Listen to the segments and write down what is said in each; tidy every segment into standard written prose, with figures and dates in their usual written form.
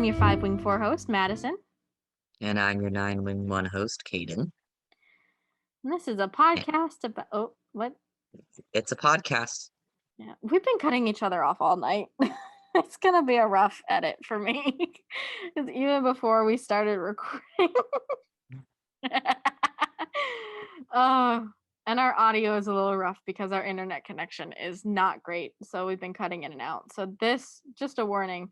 I'm your 5-wing-4 host, Madison. And I'm your 9-wing-1 host, Caden. And this is a podcast about... Oh, what? It's a podcast. Yeah, we've been cutting each other off all night. It's going to be a rough edit for me. Because even before we started recording... and our audio is a little rough because our internet connection is not great. So we've been cutting in and out. So this, just a warning,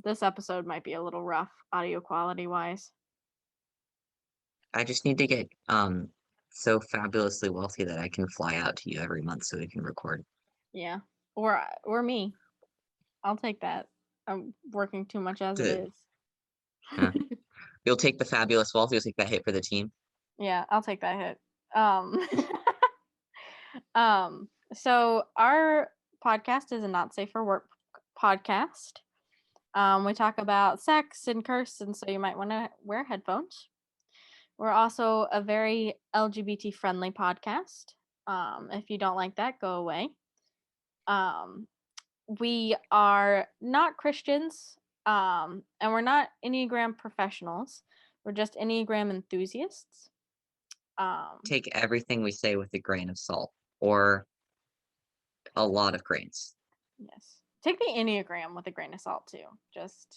this episode might be a little rough audio quality wise. I just need to get so fabulously wealthy that I can fly out to you every month so we can record. Yeah. Or me. I'll take that. I'm working too much as Good. it is. Huh. You'll take the fabulous wealth, you'll take that hit for the team. Yeah, I'll take that hit. So our podcast is a not safe for work podcast. We talk about sex and curse, and so you might want to wear headphones. We're also a very LGBT friendly podcast. If you don't like that, go away. We are not Christians, and we're not Enneagram professionals. We're just Enneagram enthusiasts. Take everything we say with a grain of salt, or a lot of grains. Yes. Take the Enneagram with a grain of salt too. Just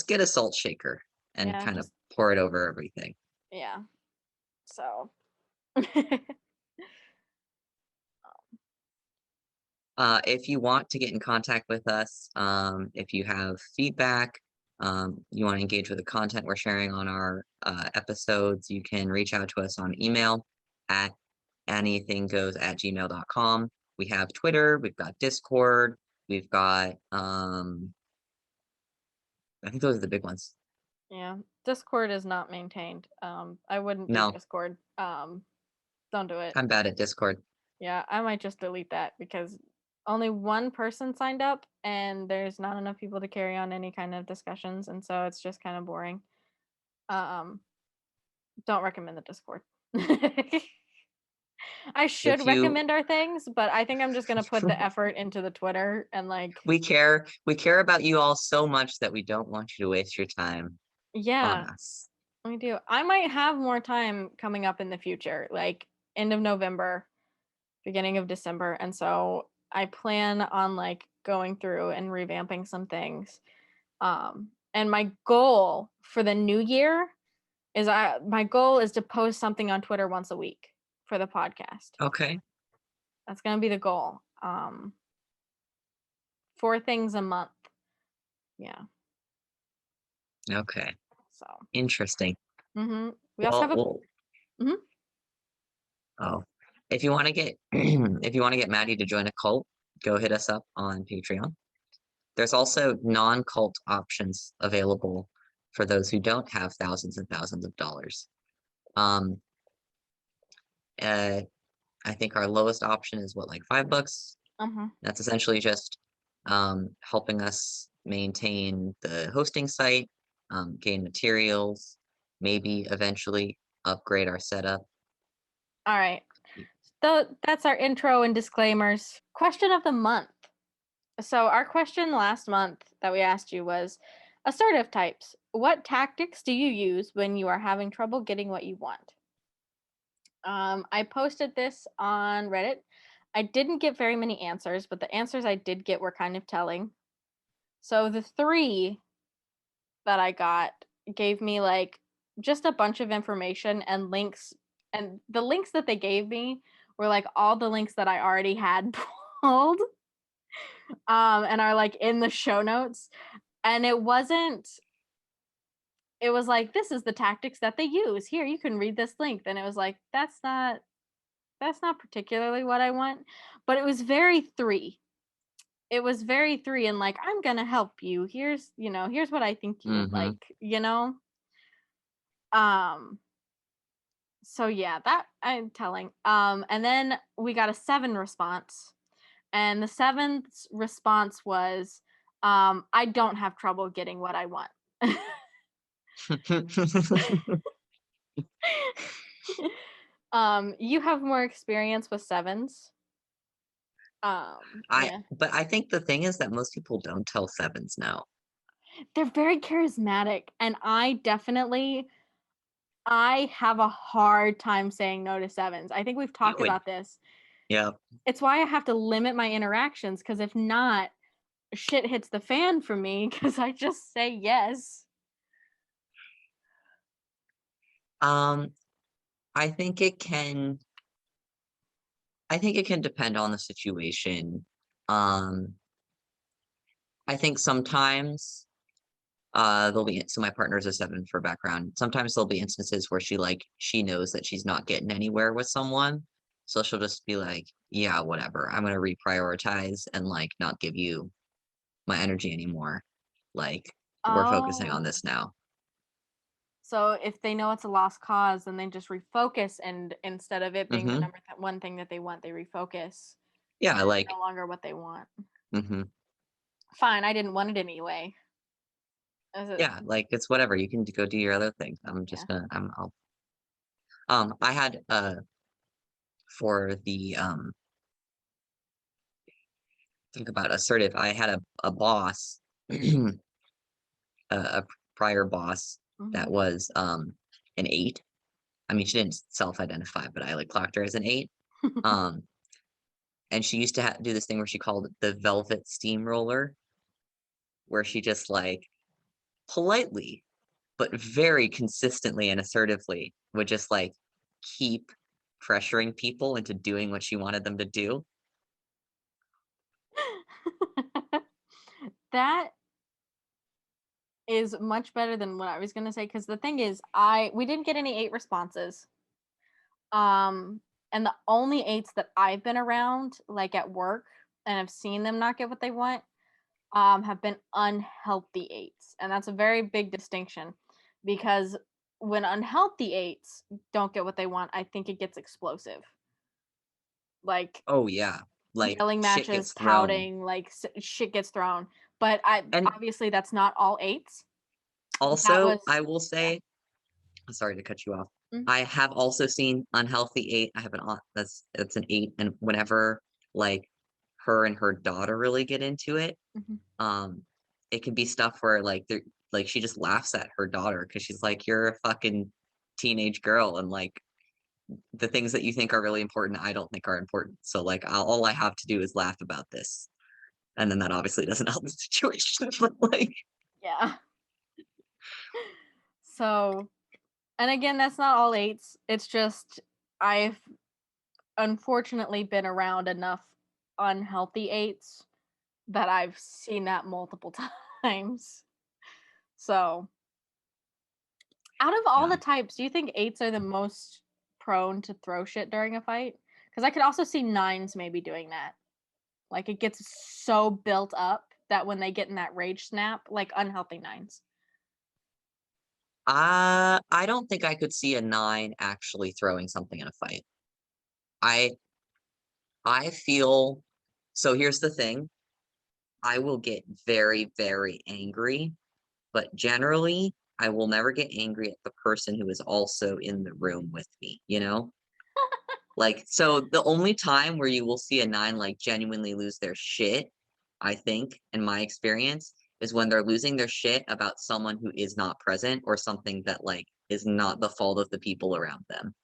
get a salt shaker and kind of pour it over everything. Yeah. So. If you want to get in contact with us, if you have feedback, you want to engage with the content we're sharing on our episodes, you can reach out to us on email at EnneathingGoes@gmail.com. We have Twitter, we've got Discord, we've got I think those are the big ones. Yeah, Discord is not maintained. I wouldn't do Discord. Don't do it. I'm bad at Discord. Yeah, I might just delete that because only one person signed up and there's not enough people to carry on any kind of discussions, and so it's just kind of boring. Don't recommend the Discord. I should recommend our things, but I think I'm just gonna put the effort into the Twitter and like we care about you all so much that we don't want you to waste your time on us. We do. I might have more time coming up in the future, like end of November, beginning of December, and so I plan on like going through and revamping some things. And my goal for the new year is my goal is to post something on Twitter once a week for the podcast. Okay. That's going to be the goal. 4 things a month. Yeah. Okay. So. Interesting. Mm-hmm. We also have a... Mm-hmm. Oh, if you want to get if you want to get Maddie to join a cult, go hit us up on Patreon. There's also non-cult options available for those who don't have thousands and thousands of dollars. I think our lowest option is what, like $5? That's essentially just helping us maintain the hosting site, gain materials, maybe eventually upgrade our setup. All right. So that's our intro and disclaimers. Question of the month. So our question last month that we asked you was, assertive types, what tactics do you use when you are having trouble getting what you want? I posted this on Reddit. I didn't get very many answers, but the answers I did get were kind of telling. So the 3 that I got gave me like just a bunch of information and links, and the links that they gave me were like all the links that I already had pulled and are like in the show notes. And it was like, this is the tactics that they use. Here, you can read this link. Then it was like, that's not particularly what I want. But it was very 3. It was very 3 and like, I'm gonna help you. Here's what I think you would like, So yeah, that I'm telling. And then we got a 7 response. And the 7th response was, I don't have trouble getting what I want. You have more experience with 7s. But I think the thing is that most people don't tell 7s no. They're very charismatic, and I have a hard time saying no to sevens. I think we've You talked would, about this. yeah. It's why I have to limit my interactions, because if not, shit hits the fan for me because I just say yes. Um, I think it can depend on the situation. Um, I think sometimes there'll be, so my partner's a seven for background. Sometimes there'll be instances where she knows that she's not getting anywhere with someone. So she'll just be like, yeah, whatever. I'm gonna reprioritize and like not give you my energy anymore. Like we're focusing on Oh. this now. So if they know it's a lost cause, then they just refocus, and instead of it being the Mm-hmm. one thing that they want, they refocus. Yeah, No longer what they want. mm-hmm. Fine, I didn't want it anyway. Is it? Yeah, like it's whatever. You can go do your other thing. I'm Yeah. just gonna I had for the think about assertive, I had a boss, a prior boss Mhm. that was an eight. I mean, she didn't self-identify, but I like clocked her as an eight. Um, and she used to do this thing where she called it the velvet steamroller, where she just like politely but very consistently and assertively would just like keep pressuring people into doing what she wanted them to do. That is much better than what I was gonna say, because the thing is, we didn't get any eight responses. And the only eights that I've been around, like at work, and have seen them not get what they want, have been unhealthy eights. And that's a very big distinction, because when unhealthy eights don't get what they want, I think it gets explosive. Like Oh yeah, like yelling shit matches, gets thrown. pouting, like shit gets thrown. But And obviously that's not all eights. That also, was, I will yeah. say, sorry to cut you off. Mm, I have also seen unhealthy eight. I have an aunt that's an eight, and whenever like her and her daughter really get into it, mhm. um, it can be stuff where like she just laughs at her daughter because she's like, "You're a fucking teenage girl," and like the things that you think are really important, I don't think are important. So like, all I have to do is laugh about this, and then that obviously doesn't help the situation. But like, Yeah. So, and again, that's not all eights. It's just I've unfortunately been around enough unhealthy eights that I've seen that multiple times. So, out of all yeah, the types, do you think eights are the most prone to throw shit during a fight? Because I could also see nines maybe doing that. Like it gets so built up that when they get in that rage snap, like unhealthy nines. I don't think I could see a nine actually throwing something in a fight. I I feel so. Here's the thing: I will get very, very angry, but generally, I will never get angry at the person who is also in the room with me, you know? Like, so the only time where you will see a nine like genuinely lose their shit, I think, in my experience, is when they're losing their shit about someone who is not present or something that like is not the fault of the people around them.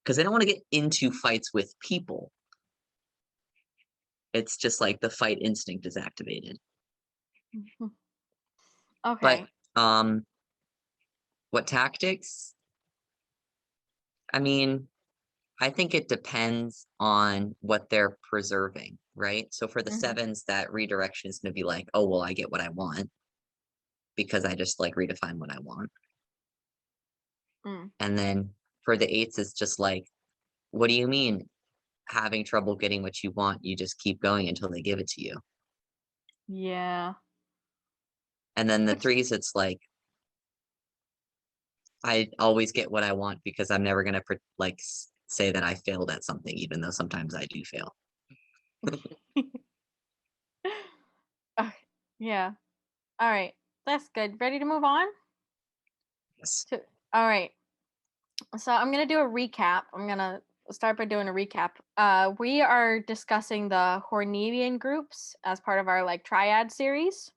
Because they don't want to get into fights with people. It's just like the fight instinct is activated. But Okay. what tactics? I mean, I think it depends on what they're preserving, right? So for the Mhm. sevens, that redirection is going to be like, oh, well, I get what I want because I just like redefine what I want. Mm. And then for the eights, it's just like, what do you mean having trouble getting what you want? You just keep going until they give it to you. Yeah. And then the Which threes, it's like, I always get what I want because I'm never going to like say that I failed at something, even though sometimes I do fail. Okay. Yeah. All right. That's good. Ready to move on? Yes. To All right. So I'm gonna do a recap. I'm gonna start by doing a recap. We are discussing the Hornevian groups as part of our like triad series.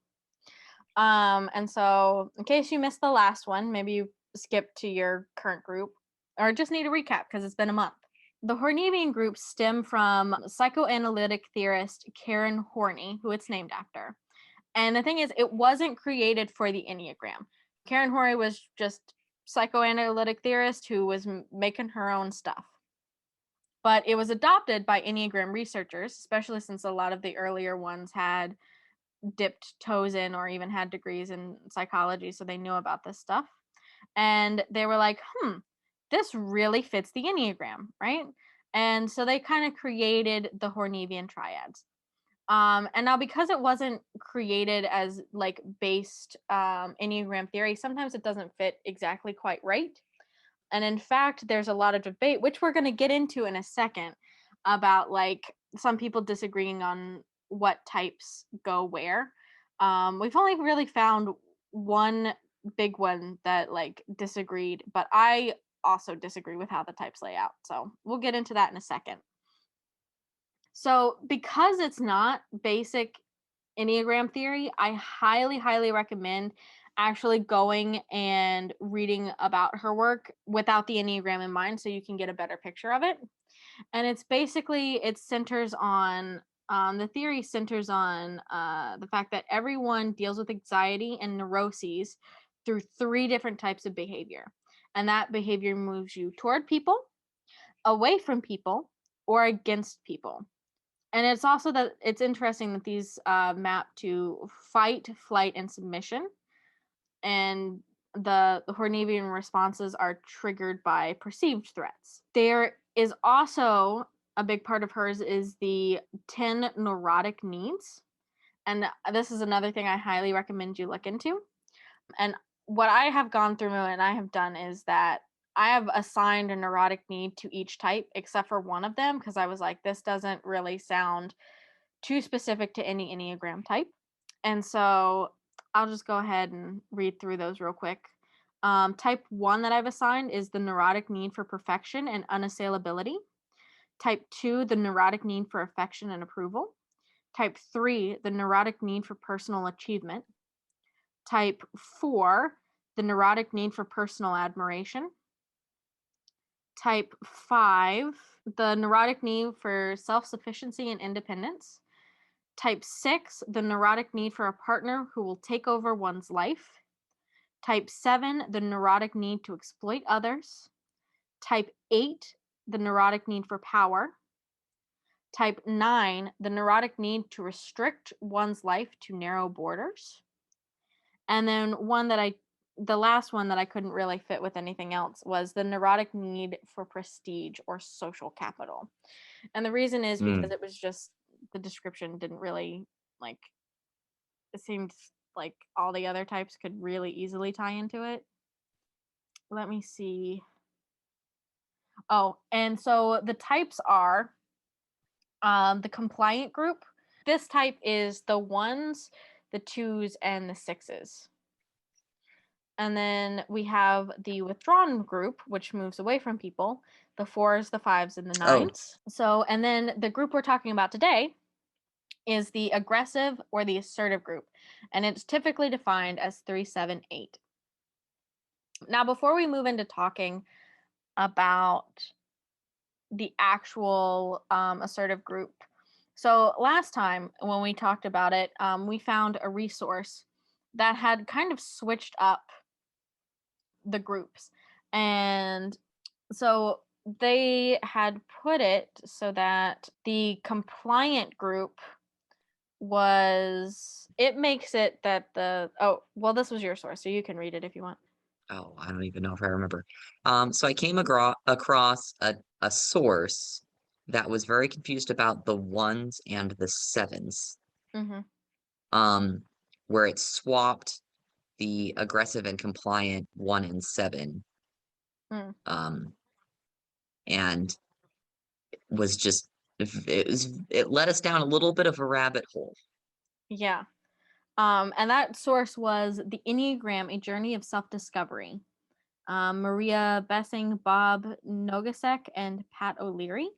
And so in case you missed the last one, maybe you skipped to your current group or just need a recap because it's been a month. The Hornevian group stem from psychoanalytic theorist Karen Horney, who it's named after. And the thing is, it wasn't created for the Enneagram. Karen Horney was just psychoanalytic theorist who was making her own stuff. But it was adopted by Enneagram researchers, especially since a lot of the earlier ones had dipped toes in or even had degrees in psychology, so they knew about this stuff. And they were like, this really fits the Enneagram, right? And so they kind of created the Hornevian Triads. And now because it wasn't created as like based Enneagram theory, sometimes it doesn't fit exactly quite right. And in fact, there's a lot of debate, which we're going to get into in a second, about like some people disagreeing on what types go where. We've only really found one big one that like disagreed, but I also disagree with how the types lay out. So we'll get into that in a second. So because it's not basic Enneagram theory, I highly, highly recommend actually going and reading about her work without the Enneagram in mind so you can get a better picture of it. And it's basically, it centers on, the theory centers on the fact that everyone deals with anxiety and neuroses through 3 different types of behavior. And that behavior moves you toward people, away from people, or against people. And it's also that it's interesting that these map to fight, flight, and submission. And the Hornevian responses are triggered by perceived threats. There is also a big part of hers is the 10 neurotic needs. And this is another thing I highly recommend you look into. And what I have gone through and I have done is that I have assigned a neurotic need to each type except for one of them because I was like, this doesn't really sound too specific to any Enneagram type. And so I'll just go ahead and read through those real quick. Type 1 that I've assigned is the neurotic need for perfection and unassailability. Type 2, the neurotic need for affection and approval. Type 3, the neurotic need for personal achievement. Type 4, the neurotic need for personal admiration. Type 5, the neurotic need for self-sufficiency and independence. Type 6, the neurotic need for a partner who will take over one's life. Type 7, the neurotic need to exploit others. Type 8, the neurotic need for power. Type 9, the neurotic need to restrict one's life to narrow borders. And then the last one that I couldn't really fit with anything else was the neurotic need for prestige or social capital. And the reason is because it was just the description didn't really like, it seemed like all the other types could really easily tie into it. Let me see. Oh, and so the types are the compliant group. This type is the 1s, the 2s, and the 6s. And then we have the withdrawn group, which moves away from people, the 4s, the 5s, and the 9s. So, and then the group we're talking about today is the aggressive or the assertive group, and it's typically defined as 3, 7, 8. Now, before we move into talking about the actual assertive group, so last time when we talked about it, we found a resource that had kind of switched up the groups. And so they had put it so that the compliant group it makes it that this was your source, so you can read it if you want. Oh, I don't even know if I remember. So I came across a source that was very confused about the 1s and the 7s. Where it swapped the aggressive and compliant 1 and 7. And was just it led us down a little bit of a rabbit hole. Yeah. And that source was the Enneagram, A Journey of Self-Discovery. Maria Bessing, Bob Nogasek, and Pat O'Leary.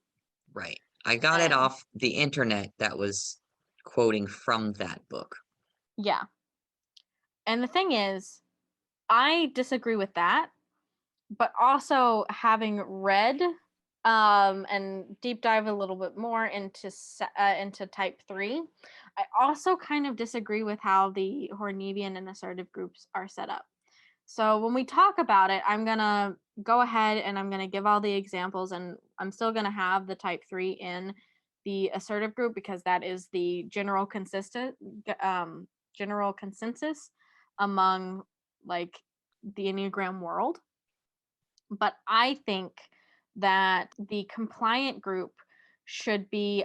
Right. I got it off the internet that was quoting from that book. Yeah. And the thing is, I disagree with that, but also having read and deep dive a little bit more into type 3, I also kind of disagree with how the Hornevian and assertive groups are set up. So when we talk about it, I'm going to go ahead and I'm going to give all the examples, and I'm still going to have the type 3 in the assertive group because that is the general consensus among like the Enneagram world. But I think that the compliant group should be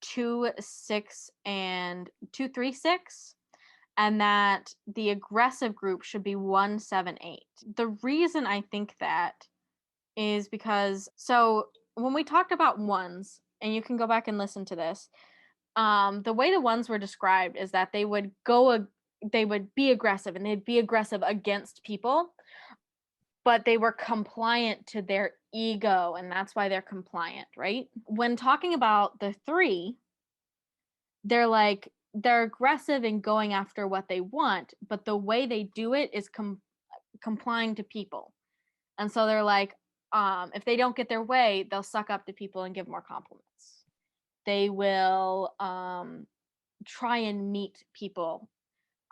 2, 6, and 2, 3, 6, and that the aggressive group should be 1, 7, 8. The reason I think that is because, so when we talked about ones, and you can go back and listen to this, the way the ones were described is that they would be aggressive, and they'd be aggressive against people, but they were compliant to their ego, and that's why they're compliant, right? When talking about the 3, they're aggressive in going after what they want, but the way they do it is complying to people. And so they're like, if they don't get their way, they'll suck up to people and give more compliments. They will try and meet people,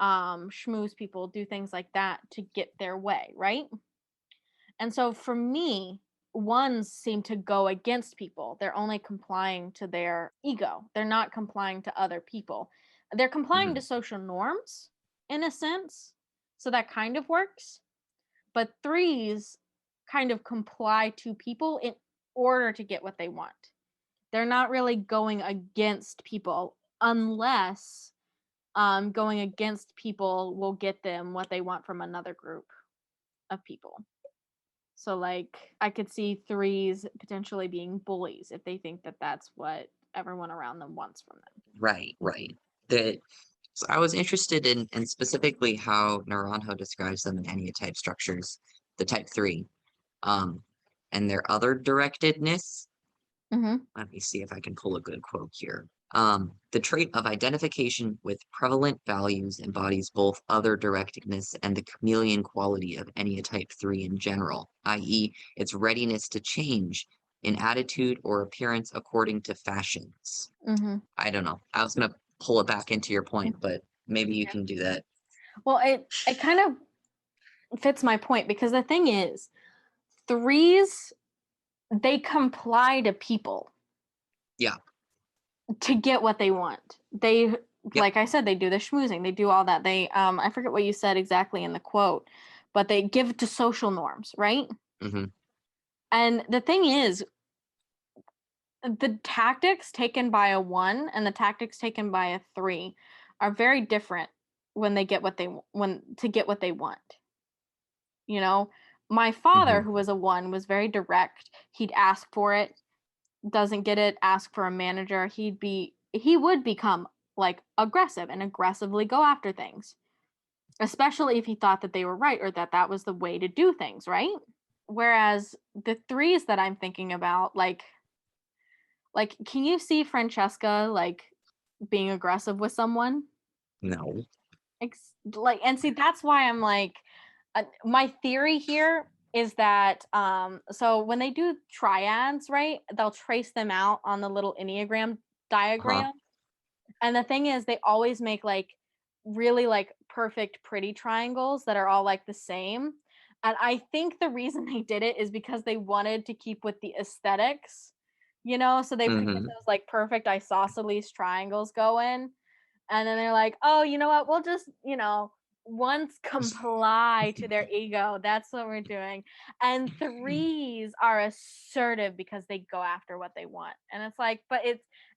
schmooze people, do things like that to get their way, right? And so for me, ones seem to go against people. They're only complying to their ego. They're not complying to other people. They're complying to social norms in a sense. So that kind of works. But 3s kind of comply to people in order to get what they want. They're not really going against people unless going against people will get them what they want from another group of people. So, like, I could see 3s potentially being bullies if they think that that's what everyone around them wants from them. Right, right. So I was interested in specifically how Naranjo describes them in Enneatype structures, the type 3, um, and their other directedness. Let me see if I can pull a good quote here. The trait of identification with prevalent values embodies both other directedness and the chameleon quality of Enneatype 3 in general, i.e., its readiness to change in attitude or appearance according to fashions. I don't know. I was going to pull it back into your point, but maybe you can do that. Well, it kind of fits my point because the thing is, 3s, they comply to people. Yeah. To get what they want. They, Yep. like I said, they do the schmoozing. They do all that. They, I forget what you said exactly in the quote, but they give to social norms, right? And the thing is, the tactics taken by a 1 and the tactics taken by a 3 are very different when they get what they want. You know, my father, who was a 1, was very direct. He'd ask for it, doesn't get it, ask for a manager. He would become like aggressive and aggressively go after things, especially if he thought that they were right or that was the way to do things, right? Whereas the 3s that I'm thinking about, like can you see Francesca like being aggressive with someone? No. And see, that's why I'm like, my theory here is that so when they do triads, right, they'll trace them out on the little Enneagram diagram. And the thing is, they always make like really like perfect pretty triangles that are all like the same. And I think the reason they did it is because they wanted to keep with the aesthetics, so they would get those like perfect isosceles triangles going. And then they're like, oh, you know what? We'll just, once comply to their ego. That's what we're doing. And 3s are assertive because they go after what they want. And it's like, but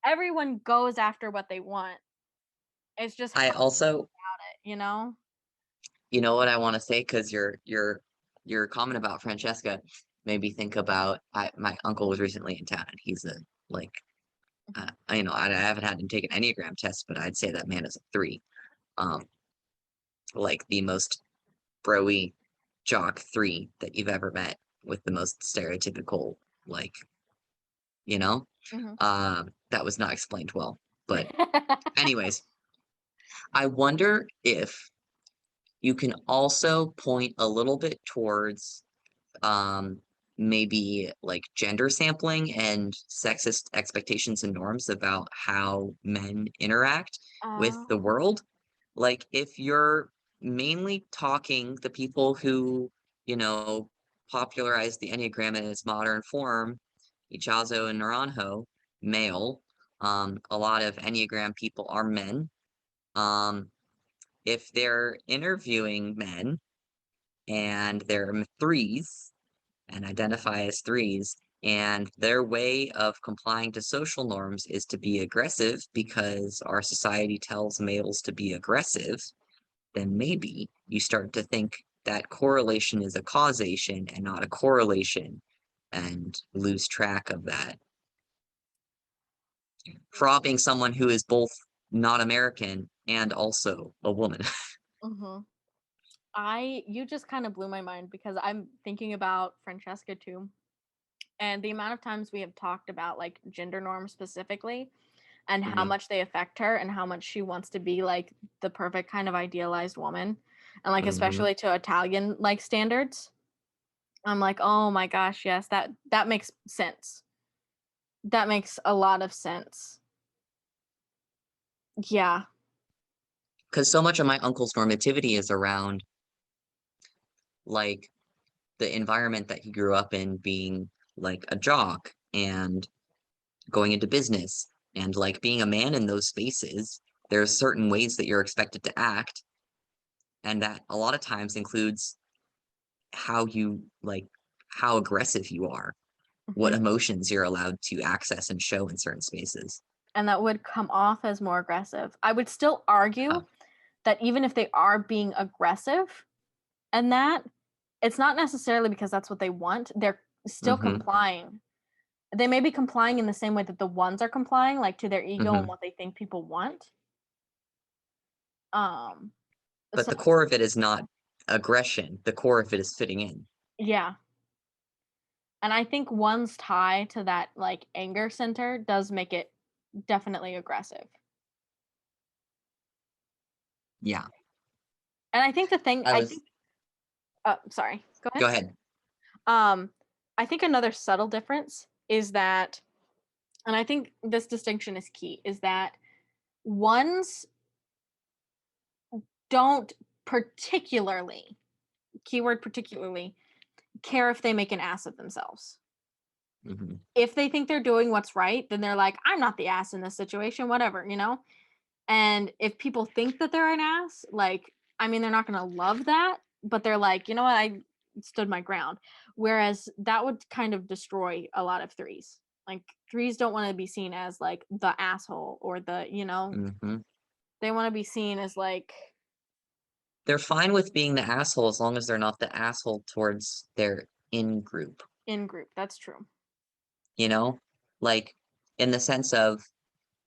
everyone goes after what they want. It's just I how also, about it, you know? you know what I want to say, because your comment about Francesca made me think about my uncle was recently in town, and he's a like I haven't had him take an Enneagram test, but I'd say that man is a 3. Um, like the most broy jock 3 that you've ever met, with the most stereotypical, like, you know? That was not explained well. But anyways, I wonder if you can also point a little bit towards maybe like gender sampling and sexist expectations and norms about how men interact with the Oh. world. Like if you're mainly talking the people who, you know, popularized the Enneagram in its modern form, Ichazo and Naranjo, male, a lot of Enneagram people are men. Um, if they're interviewing men and they're threes and identify as threes, and their way of complying to social norms is to be aggressive because our society tells males to be aggressive, then maybe you start to think that correlation is a causation and not a correlation and lose track of that. Robbing someone who is both not American and also a woman. Mm-hmm. You just kind of blew my mind because I'm thinking about Francesca too. And the amount of times we have talked about like gender norms specifically and how Mhm, much they affect her and how much she wants to be like the perfect kind of idealized woman. And like mhm. especially to Italian like standards. I'm like, "Oh my gosh, yes, that makes sense. That makes a lot of sense." Yeah. Because so much of my uncle's normativity is around like the environment that he grew up in being like a jock and going into business and like being a man in those spaces. There's certain ways that you're expected to act, and that a lot of times includes how you like how aggressive you are, what Mhm. emotions you're allowed to access and show in certain spaces. And that would come off as more aggressive. I would still Yeah. argue that even if they are being aggressive and that, it's not necessarily because that's what they want. They're still Mm-hmm. complying. They may be complying in the same way that the ones are complying, like to their ego Mm-hmm. and what they think people want. Um, But so the core of it is not aggression. The core of it is fitting in. yeah. And I think one's tie to that like anger center does make it definitely aggressive. Yeah. And I think the thing I I was think sorry, go ahead. Go ahead. Um, I think another subtle difference is that, and I think this distinction is key, is that ones don't particularly, keyword particularly, care if they make an ass of themselves. Mm-hmm. If they think they're doing what's right, then they're like, I'm not the ass in this situation, whatever, you know? And if people think that they're an ass, like, I mean, they're not going to love that, but they're like, you know what? I stood my ground. Whereas that would kind of destroy a lot of threes. Like, threes don't want to be seen as like the asshole or the, you know, Mm-hmm. they want to be seen as like They're fine with being the asshole as long as they're not the asshole towards their in group, in group. That's true. you know? Like, in the sense of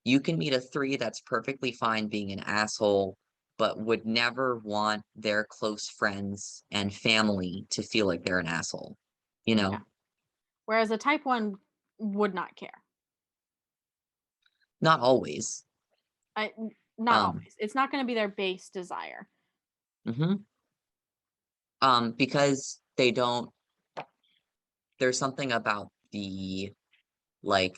you can meet a three that's perfectly fine being an asshole, but would never want their close friends and family to feel like they're an asshole, you Yeah. know? Whereas a type one would not care. Not always. I, not Um, always. It's not going to be their base desire. mhm. Because they don't, there's something about the like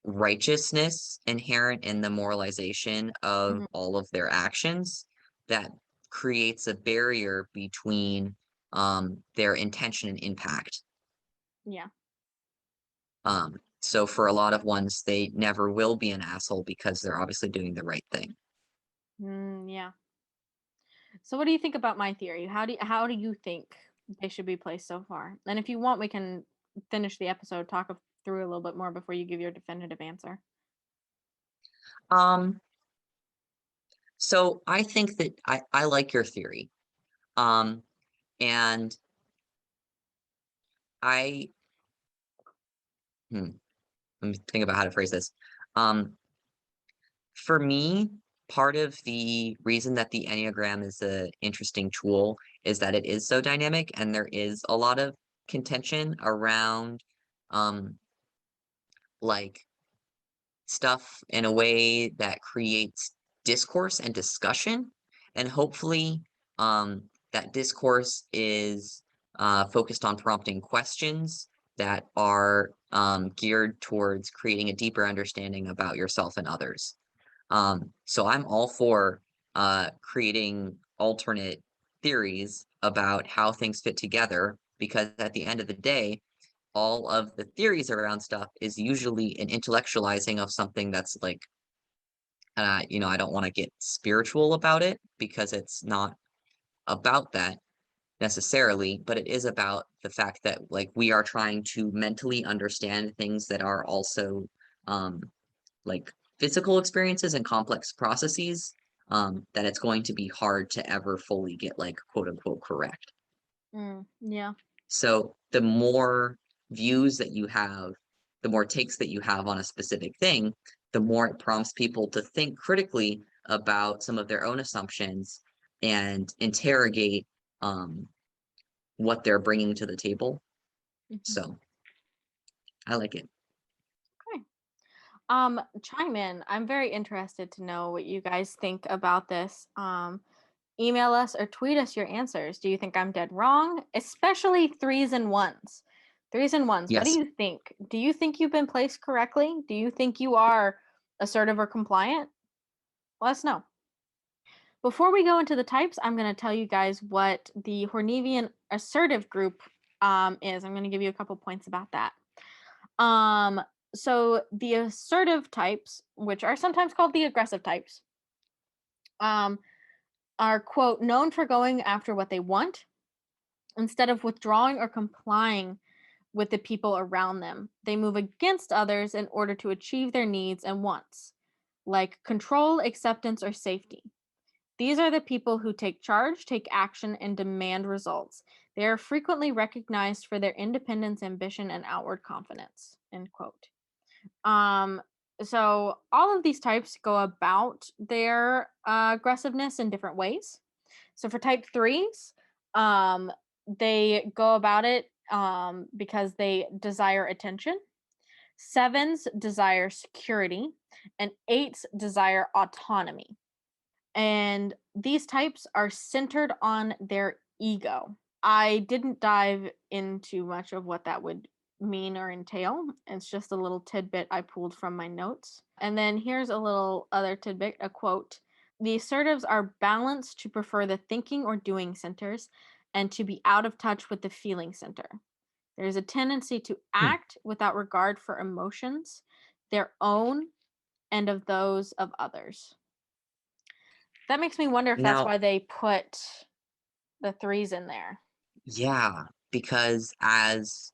righteousness inherent in the moralization of Mhm. all of their actions that creates a barrier between their intention and impact. Yeah. So for a lot of ones, they never will be an asshole because they're obviously doing the right thing. Yeah. So what do you think about my theory? How do you think they should be placed so far? And if you want, we can finish the episode, through a little bit more before you give your definitive answer. Um, so I think that I like your theory. Um, and I hmm, let me think about how to phrase this. Um, For me, part of the reason that the Enneagram is an interesting tool is that it is so dynamic and there is a lot of contention around um like stuff in a way that creates discourse and discussion. And hopefully That discourse is focused on prompting questions that are geared towards creating a deeper understanding about yourself and others. So I'm all for creating alternate theories about how things fit together, because at the end of the day, all of the theories around stuff is usually an intellectualizing of something that's like, I don't want to get spiritual about it because it's not about that necessarily, but it is about the fact that like we are trying to mentally understand things that are also um, like physical experiences and complex processes, that it's going to be hard to ever fully get like quote unquote correct. Yeah. So the more views that you have, the more takes that you have on a specific thing, the more it prompts people to think critically about some of their own assumptions and interrogate what they're bringing to the table. So I like it. Okay. Chime in. I'm very interested to know what you guys think about this. Email us or tweet us your answers. Do you think I'm dead wrong? Especially threes and ones. Threes and ones. What do Yes. you think? Do you think you've been placed correctly? Do you think you are assertive or compliant? Let us know. Before we go into the types, I'm going to tell you guys what the Hornevian assertive group is. I'm going to give you a couple points about that. So the assertive types, which are sometimes called the aggressive types, are, quote, known for going after what they want instead of withdrawing or complying with the people around them. They move against others in order to achieve their needs and wants, like control, acceptance, or safety. These are the people who take charge, take action, and demand results. They are frequently recognized for their independence, ambition, and outward confidence, end quote. So all of these types go about their aggressiveness in different ways. So for type threes, they go about it because they desire attention. Sevens desire security, and eights desire autonomy. And these types are centered on their ego. I didn't dive into much of what that would mean or entail. It's just a little tidbit I pulled from my notes. And then here's a little other tidbit, a quote. The assertives are balanced to prefer the thinking or doing centers and to be out of touch with the feeling center. There's a tendency to Hmm. act without regard for emotions, their own and of those of others. That makes me wonder if that's Now, why they put the threes in there. yeah, because as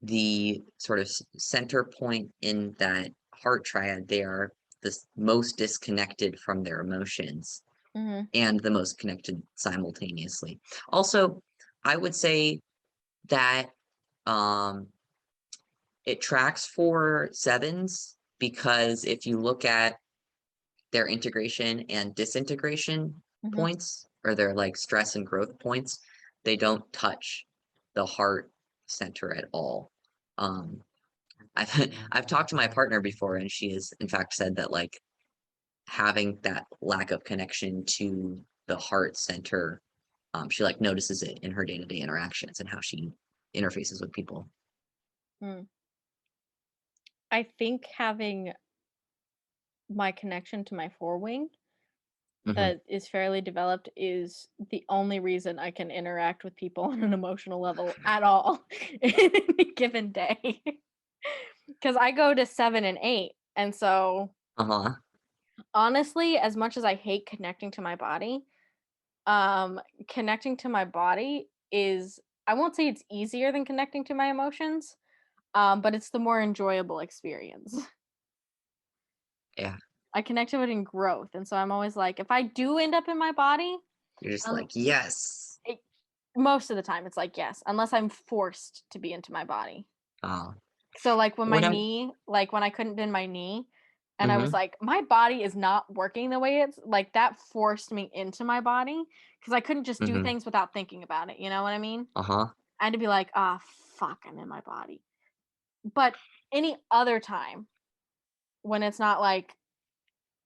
the sort of center point in that heart triad, they are the most disconnected from their emotions Mm-hmm. and the most connected simultaneously. Also, I would say that um, it tracks for sevens because if you look at their integration and disintegration Mm-hmm. points, or their like stress and growth points, they don't touch the heart center at all. Um, I've talked to my partner before, and she has in fact said that like having that lack of connection to the heart center, she like notices it in her day-to-day interactions and how she interfaces with people. Mm. I think having my connection to my forewing Hmm. that is fairly developed is the only reason I can interact with people on an emotional level at all in any given day. Because I go to 7 and 8. And so, Uh-huh. honestly, as much as I hate connecting to my body, um, connecting to my body is, I won't say it's easier than connecting to my emotions, but it's the more enjoyable experience. Yeah. I connect to it in growth, and so I'm always like, if I do end up in my body, You're just um, like, yes. it, most of the time it's like yes, unless I'm forced to be into my body. Uh, So like when my when I'm knee, like when I couldn't bend my knee, and I was hmm like, my body is not working the way it's like that forced me into my body because I couldn't just do hmm things without thinking about it. You know what I mean? uh-huh. I had to be like, ah, fuck, I'm in my body. But any other time when it's not like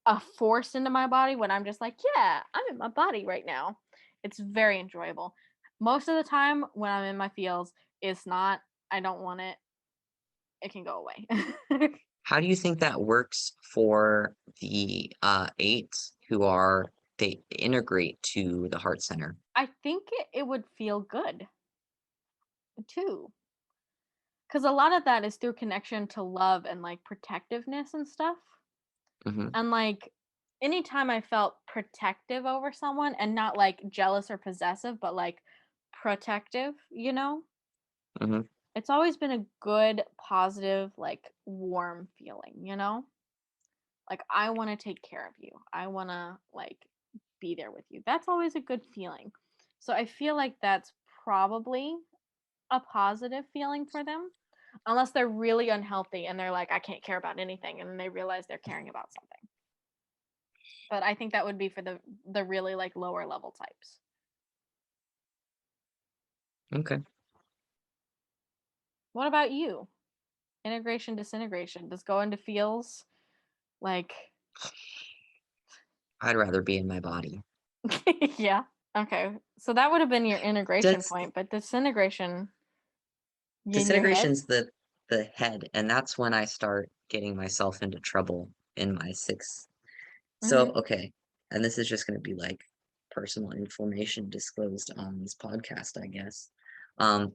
a force into my body, when I'm just like, yeah, I'm in my body right now, It's very enjoyable. Most of the time when I'm in my feels, it's not, I don't want it. It can go away. How do you think that works for the eights they integrate to the heart center? I think it would feel good too. Because a lot of that is through connection to love and like protectiveness and stuff. Mm-hmm. And like anytime I felt protective over someone and not like jealous or possessive, but like protective, Mm-hmm. it's always been a good, positive, like warm feeling, Like I want to take care of you. I want to like be there with you. That's always a good feeling. So I feel like that's probably a positive feeling for them. Unless they're really unhealthy and they're like, I can't care about anything, and then they realize they're caring about something. But I think that would be for the really like lower level types. Okay. What about you? Integration, disintegration. Does go into feels like I'd rather be in my body. yeah. Okay. So that would have been your integration That's point, but disintegration in your head? Disintegration's the head, and that's when I start getting myself into trouble in my sixth. So, Mm-hmm. okay, and this is just going to be like personal information disclosed on this podcast, I guess. Um,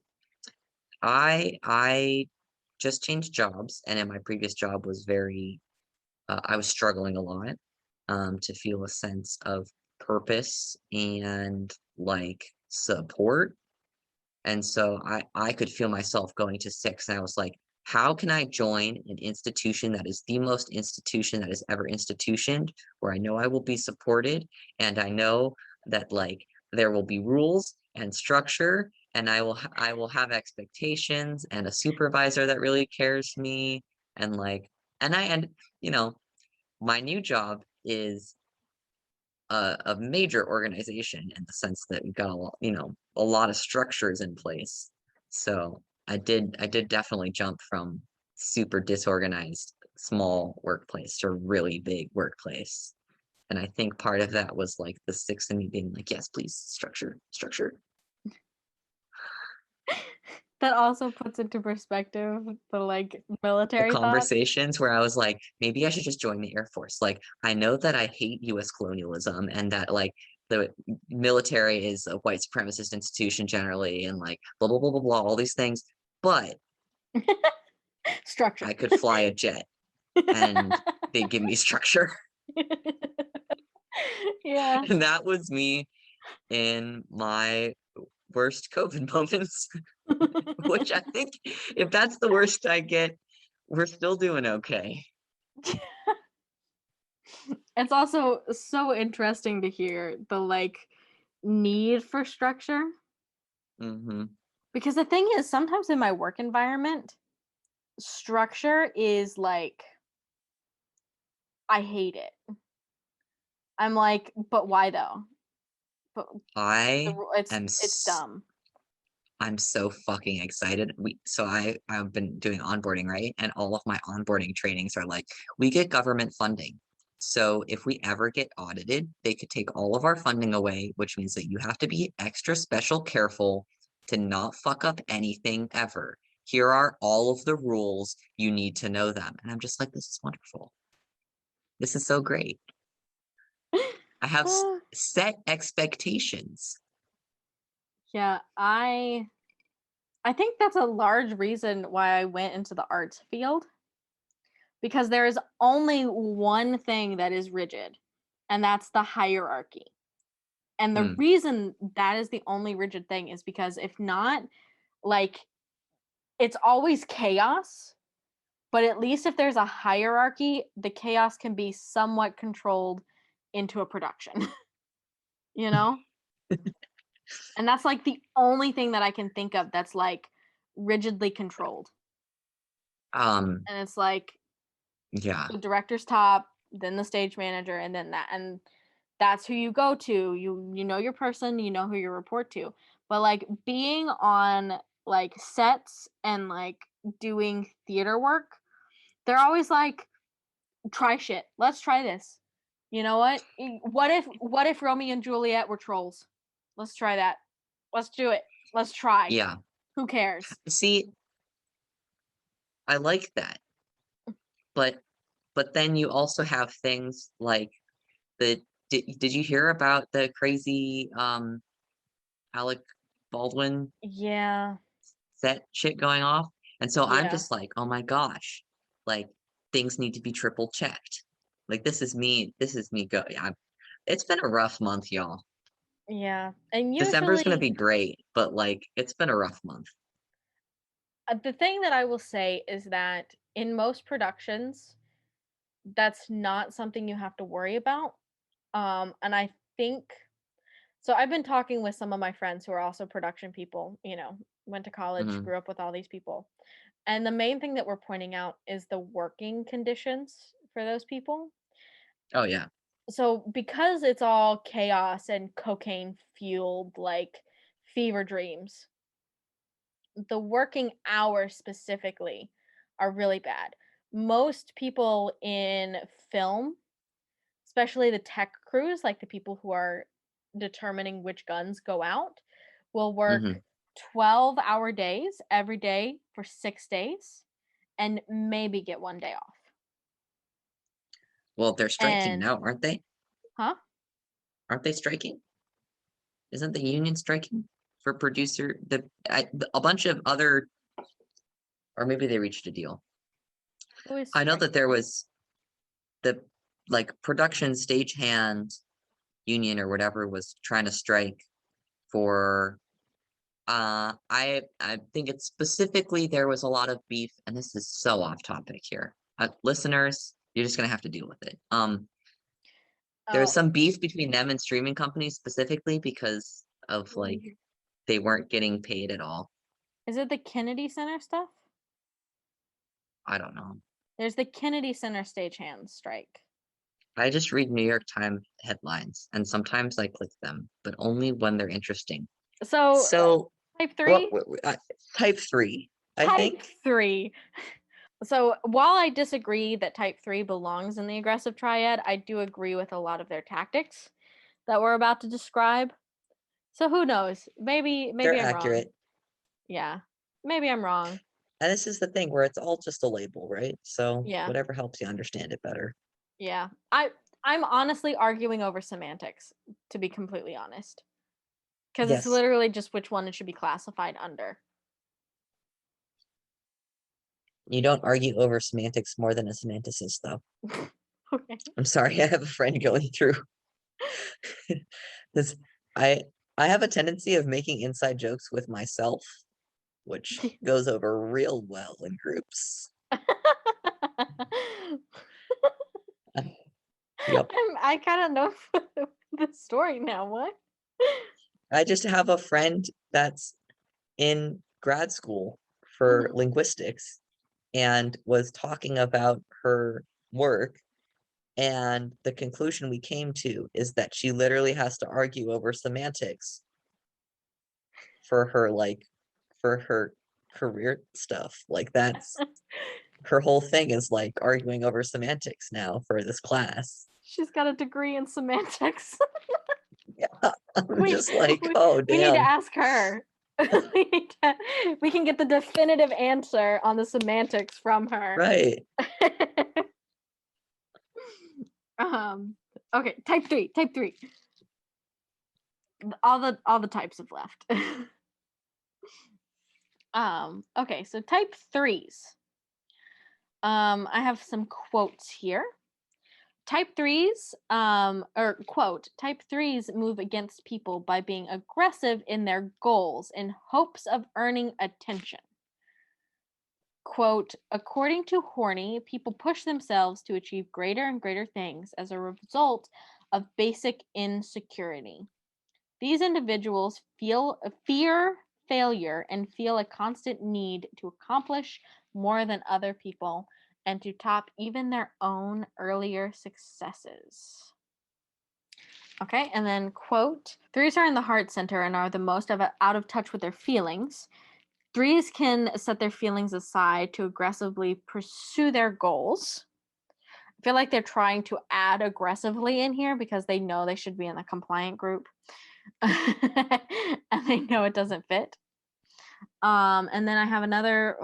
I just changed jobs, and in my previous job was I was struggling a lot, to feel a sense of purpose and like support. And so I could feel myself going to six, and I was like, how can I join an institution that is the most institution that is ever institutioned, where I know I will be supported, and I know that like there will be rules and structure, and I will have expectations and a supervisor that really cares me, and like and you know, my new job is a major organization in the sense that we've got a lot of structures in place. So I did definitely jump from super disorganized small workplace to really big workplace. And I think part of that was like the six in me being like, yes, please, structure, structure. That also puts into perspective the like The military thought. conversations where I was like, maybe I should just join the Air Force. Like, I know that I hate US colonialism and that like the military is a white supremacist institution generally, and like blah blah blah blah blah, all these things, but Structure. I could fly a jet and they give me structure. Yeah. And that was me in my worst COVID moments, which I think if that's the worst I get, we're still doing okay. It's also so interesting to hear the like need for structure. Mm-hmm. Because the thing is, sometimes in my work environment, structure is like, I hate it. I'm like, but why though? But I am it's dumb. I'm so fucking excited. I've been doing onboarding, right? And all of my onboarding trainings are like, we get government funding. So if we ever get audited, they could take all of our funding away, which means that you have to be extra special careful to not fuck up anything ever. Here are all of the rules. You need to know them. And I'm just like, this is wonderful. This is so great. I have set expectations. Yeah, I think that's a large reason why I went into the arts field, because there is only one thing that is rigid, and that's the hierarchy. And the Hmm. reason that is the only rigid thing is because if not, like, it's always chaos, but at least if there's a hierarchy, the chaos can be somewhat controlled into a production, you know? And that's like the only thing that I can think of that's like rigidly controlled. Um, And it's like yeah. the director's top, then the stage manager, and then that. And that's who you go to. You know your person, you know who you report to. But like being on like sets and like doing theater work, they're always like, try shit. Let's try this. You know what? What if Romeo and Juliet were trolls? Let's try that. Let's do it. Let's try. Yeah. Who cares? See, I like that. But then you also have things like did you hear about the crazy Alec Baldwin Yeah. set shit going off? And so I'm Yeah. just like, oh my gosh, like things need to be triple checked. Like this is me go. It's been a rough month, y'all. Yeah. And December's gonna usually be great, but like it's been a rough month. the thing that I will say is that in most productions, that's not something you have to worry about. And I think so. I've been talking with some of my friends who are also production people, went to college, Hmm. grew up with all these people. And the main thing that we're pointing out is the working conditions for those people. Oh yeah. So because it's all chaos and cocaine fueled like fever dreams, the working hours specifically are really bad. Most people in film, especially the tech crews, like the people who are determining which guns go out, will work Hmm. 12-hour days every day for 6 days and maybe get 1 day off. Well, they're striking And now, aren't they? huh? Aren't they striking? Isn't the union striking for producer? A bunch of other, or maybe they reached a deal. Who is I know that striking? there was the like production stagehand union or whatever was trying to strike for I think it's specifically there was a lot of beef, and this is so off topic here. Listeners, you're just gonna have to deal with it. There was Oh, some beef between them and streaming companies specifically because of like they weren't getting paid at all. is it the Kennedy Center stuff? I don't know. There's the Kennedy Center stagehands strike. I just read New York Times headlines, and sometimes I click them, but only when they're interesting. So, So, type what, 3? type 3, I Type think. 3. So, while I disagree that type 3 belongs in the aggressive triad, I do agree with a lot of their tactics that we're about to describe. So, who knows? Maybe They're I'm wrong. accurate. Yeah. Maybe I'm wrong. And this is the thing where it's all just a label, right? So Yeah. whatever helps you understand it better. Yeah. I'm honestly arguing over semantics, to be completely honest. Because it's Yes. literally just which one it should be classified under. You don't argue over semantics more than a semanticist, though. Okay. I'm sorry, I have a friend going through this. I I have a tendency of making inside jokes with myself, which goes over real well in groups. Yep. I kind of know the story now. What? I just have a friend that's in grad school for Mhm. linguistics and was talking about her work. And the conclusion we came to is that she literally has to argue over semantics for her career stuff. Like that's her whole thing is like arguing over semantics now for this class. She's got a degree in semantics. Yeah, I'm we, just like, we oh we need to damn. ask her. We can get the definitive answer on the semantics from her. Right. um. Okay. Type 3. Type 3. All the types have left. Okay. So type 3s. I have some quotes here. Type 3s, or quote, type 3s move against people by being aggressive in their goals in hopes of earning attention. Quote, according to Horney, people push themselves to achieve greater and greater things as a result of basic insecurity. These individuals fear failure and feel a constant need to accomplish more than other people and to top even their own earlier successes. Okay, and then quote, threes are in the heart center and are the most out of touch with their feelings. Threes can set their feelings aside to aggressively pursue their goals. I feel like they're trying to add aggressively in here because they know they should be in the compliant group. and they know it doesn't fit. And then I have another,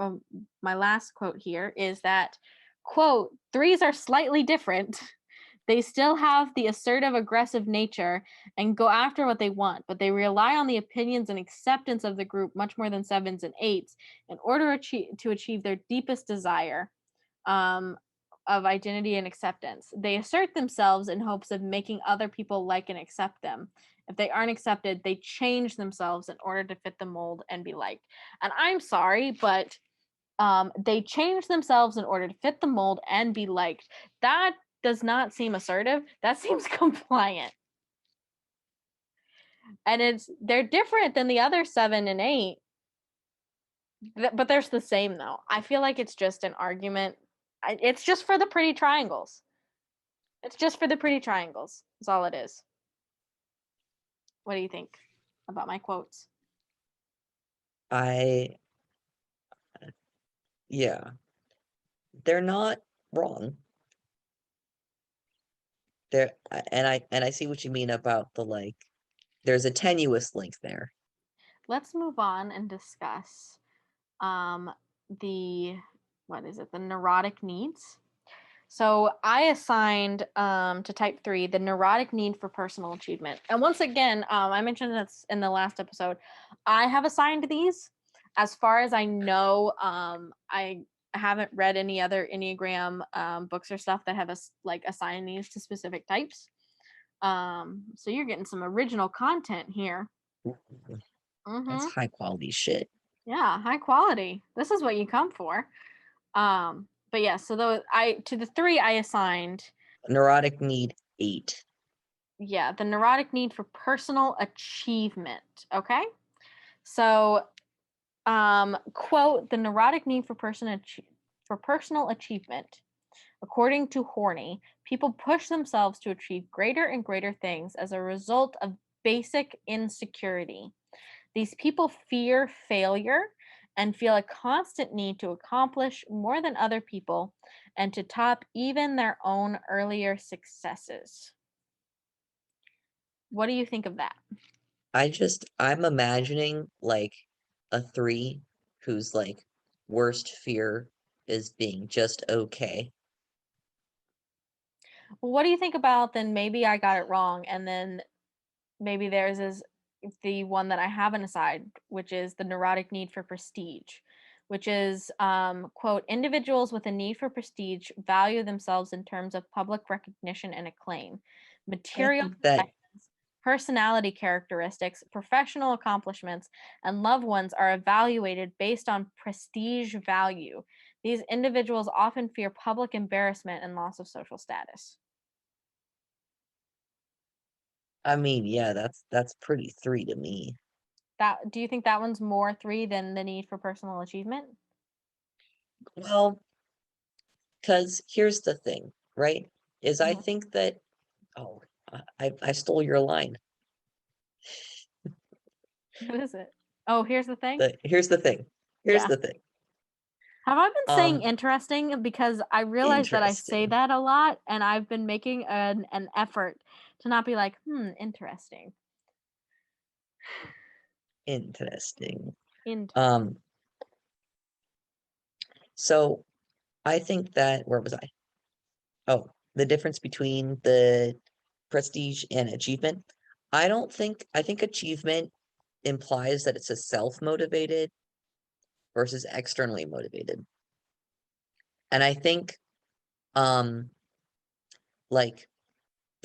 my last quote here is that, quote, threes are slightly different. They still have the assertive, aggressive nature and go after what they want, but they rely on the opinions and acceptance of the group much more than sevens and eights in order to achieve their deepest desire of identity and acceptance. They assert themselves in hopes of making other people like and accept them. If they aren't accepted, they change themselves in order to fit the mold and be liked. And I'm sorry, but they change themselves in order to fit the mold and be liked. That does not seem assertive. That seems compliant. And they're different than the other 7 and 8. But they're the same though. I feel like it's just an argument. It's just for the pretty triangles. It's just for the pretty triangles. That's all it is. What do you think about my quotes? Yeah. They're not wrong. And I see what you mean about the like, there's a tenuous link there. Let's move on and discuss the neurotic needs. So I assigned to type 3 the neurotic need for personal achievement. And once again, I mentioned this in the last episode. I have assigned these. As far as I know, I haven't read any other Enneagram books or stuff that have assigned these to specific types. So you're getting some original content here. That's high quality shit. Yeah, high quality. This is what you come for. But yeah, so to the 3 I assigned neurotic need 8. Yeah, the neurotic need for personal achievement. Okay. So quote, the neurotic need for personal achievement. According to Horney, people push themselves to achieve greater and greater things as a result of basic insecurity. These people fear failure and feel a constant need to accomplish more than other people and to top even their own earlier successes. What do you think of that? I'm imagining like a 3 whose like worst fear is being just okay. What do you think about then maybe I got it wrong and then maybe theirs is the one that I haven't assigned, which is the neurotic need for prestige, which is quote, individuals with a need for prestige value themselves in terms of public recognition and acclaim. Material possessions, personality characteristics, professional accomplishments, and loved ones are evaluated based on prestige value. These individuals often fear public embarrassment and loss of social status. I mean, yeah, that's pretty 3 to me. Do you think that one's more 3 than the need for personal achievement? Well, because here's the thing, right? Is I think that I stole your line. What is it? Oh, here's the thing. Here's the thing. Here's the thing. Have I been saying interesting? Because I realize that I say that a lot, and I've been making an effort to not be like, interesting. Interesting. So I think that, where was I? Oh, the difference between the prestige and achievement. I think achievement implies that it's a self-motivated versus externally motivated. And I think like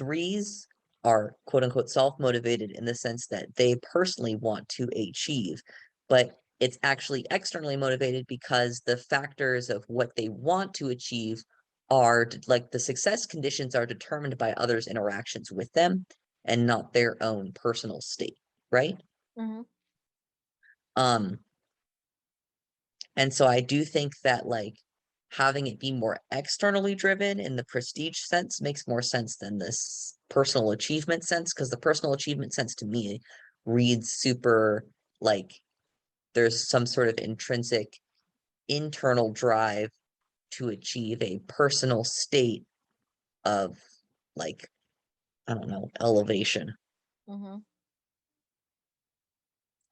3s are quote unquote self-motivated in the sense that they personally want to achieve, but it's actually externally motivated because the factors of what they want to achieve are like the success conditions are determined by others' interactions with them and not their own personal state, right? And so I do think that like having it be more externally driven in the prestige sense makes more sense than this personal achievement sense, because the personal achievement sense to me reads super like there's some sort of intrinsic internal drive to achieve a personal state of like, I don't know, elevation.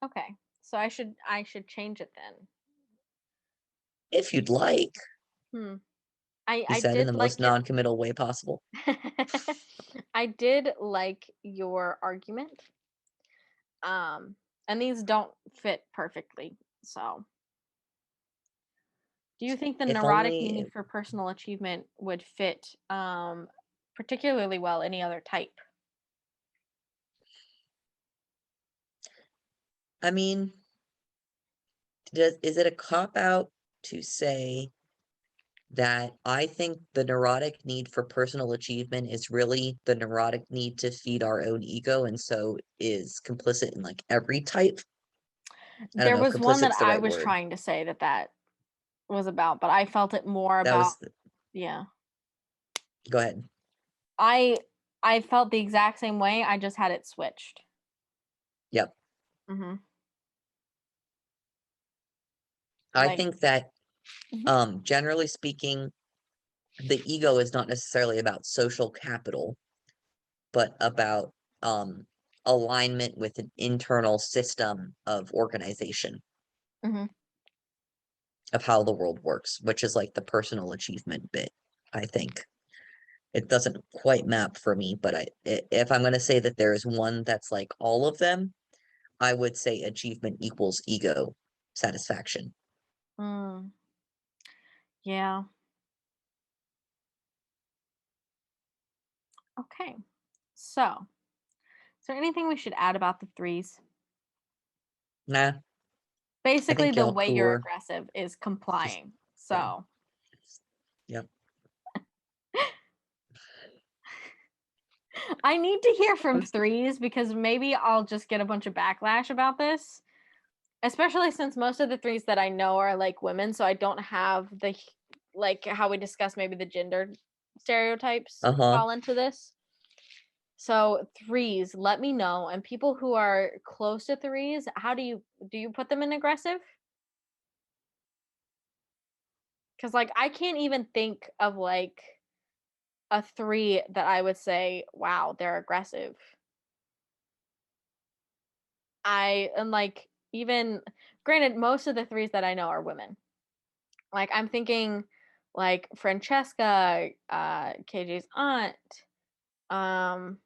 Okay. So I should change it then. If you'd like. I said in did the like most non-committal way possible. I did like your argument. And these don't fit perfectly. So, do you think the If neurotic only, need for personal achievement would fit particularly well any other type? I mean, is it a cop-out to say that I think the neurotic need for personal achievement is really the neurotic need to feed our own ego, and so is complicit in like every type? I don't There know if was one that complicit's the I right was word. trying to say that was about, but I felt it more That about was the, yeah. go ahead. I I felt the exact same way. I just had it switched. Yep. Mhm. I Like think that mhm. generally speaking, the ego is not necessarily about social capital, but about alignment with an internal system of organization Mhm. of how the world works, which is like the personal achievement bit, I think. It doesn't quite map for me, but if I'm going to say that there is one that's like all of them, I would say achievement equals ego satisfaction. Mm, yeah. Okay. So, is there anything we should add about the threes? Nah, I Basically, think the y'all way you're cool. aggressive is Just complying. yeah, So, yep. I need to hear from I'm threes because maybe I'll just get a bunch of backlash about this, especially since most of the threes that I know are like women. So I don't have the, like, how we discuss maybe the gender stereotypes uh-huh. fall into this. So threes, let me know. And people who are close to threes, how do you put them in aggressive? Because like I can't even think of like a three that I would say, wow, they're aggressive. I and like even granted, most of the threes that I know are women. Like I'm thinking like Francesca, KJ's aunt. Um,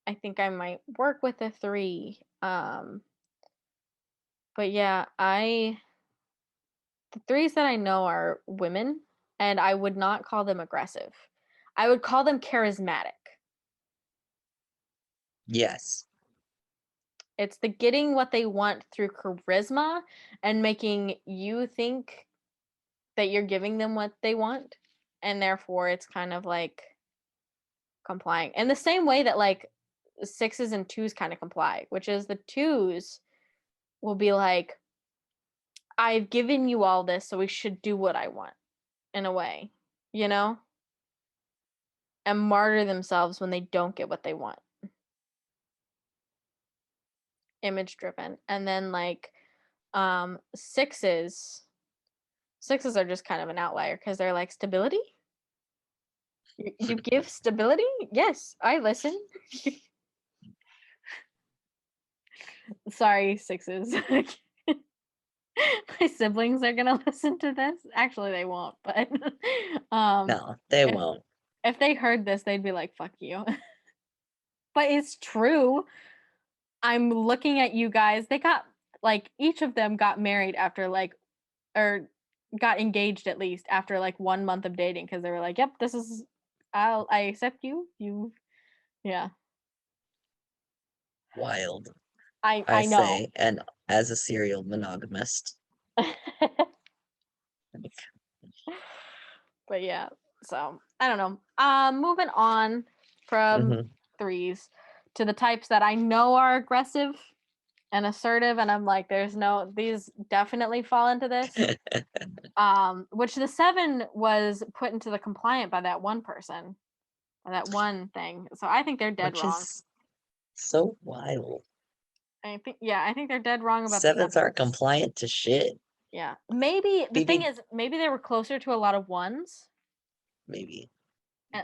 I think I might work with a three. But yeah, the threes that I know are women, and I would not call them aggressive. I would call them charismatic. Yes. It's the getting what they want through charisma and making you think that you're giving them what they want. And therefore, it's kind of like complying. In the same way that like sixes and twos kind of comply, which is the twos will be like, I've given you all this, so we should do what I want in a way, you know? And martyr themselves when they don't get what they want. Image driven. And then like sixes are just kind of an outlier because they're like stability. You give stability? Yes, I listen. Sorry, sixes. My siblings are gonna listen to this. Actually, they won't, but No, they if won't. they heard this, they'd be like, "Fuck you." But it's true. I'm looking at you guys. They got like each of them got married after like or got engaged at least after like 1 month of dating because they were like, "Yep, this is I accept you. You yeah." Wild, I I know. say, and as a serial monogamist. But yeah, so I don't know. Moving on from Mhm. threes to the types that I know are aggressive and assertive, and I'm like, there's no these definitely fall into this. Which the seven was put into the compliant by that one person, by that one thing. So I think they're dead Which wrong. is so wild. I think they're dead wrong about the Sevens aren't sevens. compliant to shit. Yeah. Maybe the thing Maybe, is maybe they were closer to a lot of ones. maybe. Uh,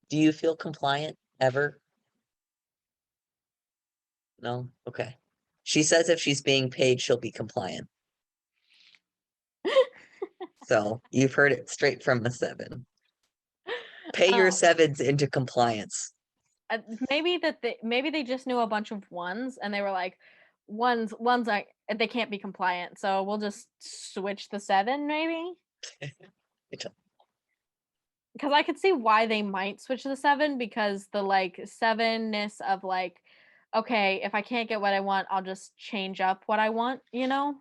Do you feel compliant ever? No? Okay. She says if she's being paid, she'll be compliant. So you've heard it straight from a 7. Pay your Oh, 7s into compliance. maybe they just knew a bunch of ones and they were like, ones like they can't be compliant, so we'll just switch the 7 maybe. Because I could see why they might switch to the 7, because the like 7ness of like, okay, if I can't get what I want, I'll just change up what I want, you know?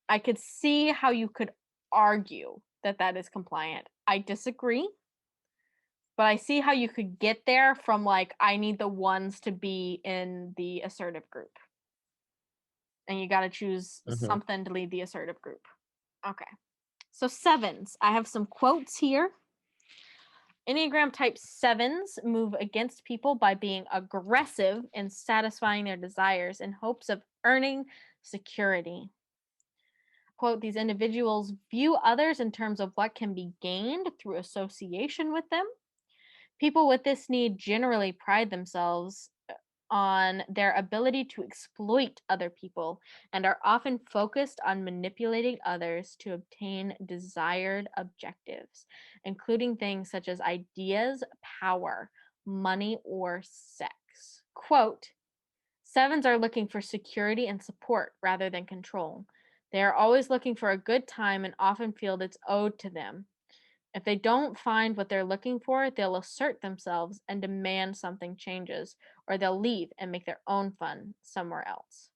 I could see how you could argue that that is compliant. I disagree, but I see how you could get there from like, I need the ones to be in the assertive group. And you got to choose something to lead the assertive group. Okay. So 7s. I have some quotes here. Enneagram type 7s move against people by being aggressive in satisfying their desires in hopes of earning security. Quote, these individuals view others in terms of what can be gained through association with them. People with this need generally pride themselves on their ability to exploit other people and are often focused on manipulating others to obtain desired objectives, including things such as ideas, power, money, or sex. Quote, 7s are looking for security and support rather than control. They are always looking for a good time and often feel it's owed to them. If they don't find what they're looking for, they'll assert themselves and demand something changes, or they'll leave and make their own fun somewhere else.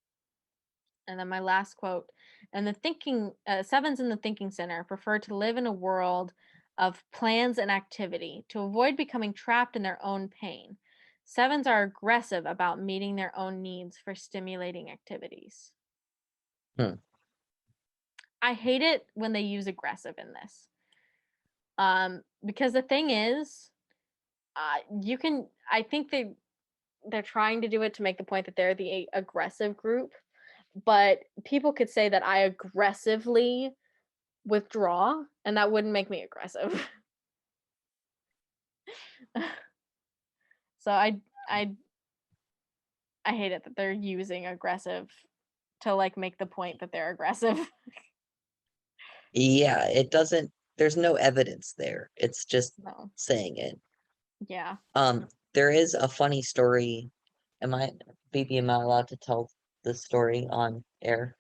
And then my last quote, and the 7s in the thinking center prefer to live in a world of plans and activity to avoid becoming trapped in their own pain. 7s are aggressive about meeting their own needs for stimulating activities. I hate it when they use aggressive in this. Because the thing is, I think they're trying to do it to make the point that they're the aggressive group, but people could say that I aggressively withdraw, and that wouldn't make me aggressive. So I hate it that they're using aggressive to like make the point that they're aggressive. Yeah, it doesn't, there's no evidence there. It's just No. saying it. Yeah. There is a funny story. Am I allowed to tell the story on air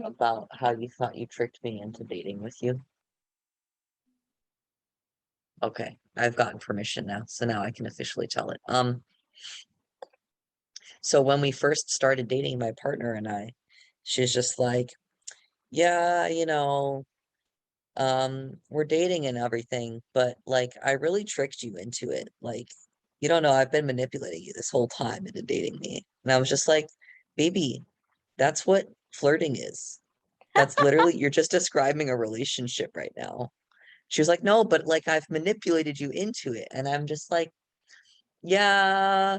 about how you thought you tricked me into dating with you? Okay, I've gotten permission now, so now I can officially tell it. So when we first started dating, my partner and I, she's just like, yeah, we're dating and everything, but like I really tricked you into it. Like, you don't know, I've been manipulating you this whole time into dating me. And I was just like, baby, that's what flirting is. That's literally, you're just describing a relationship right now. She was like, no, but like I've manipulated you into it. And I'm just like, yeah,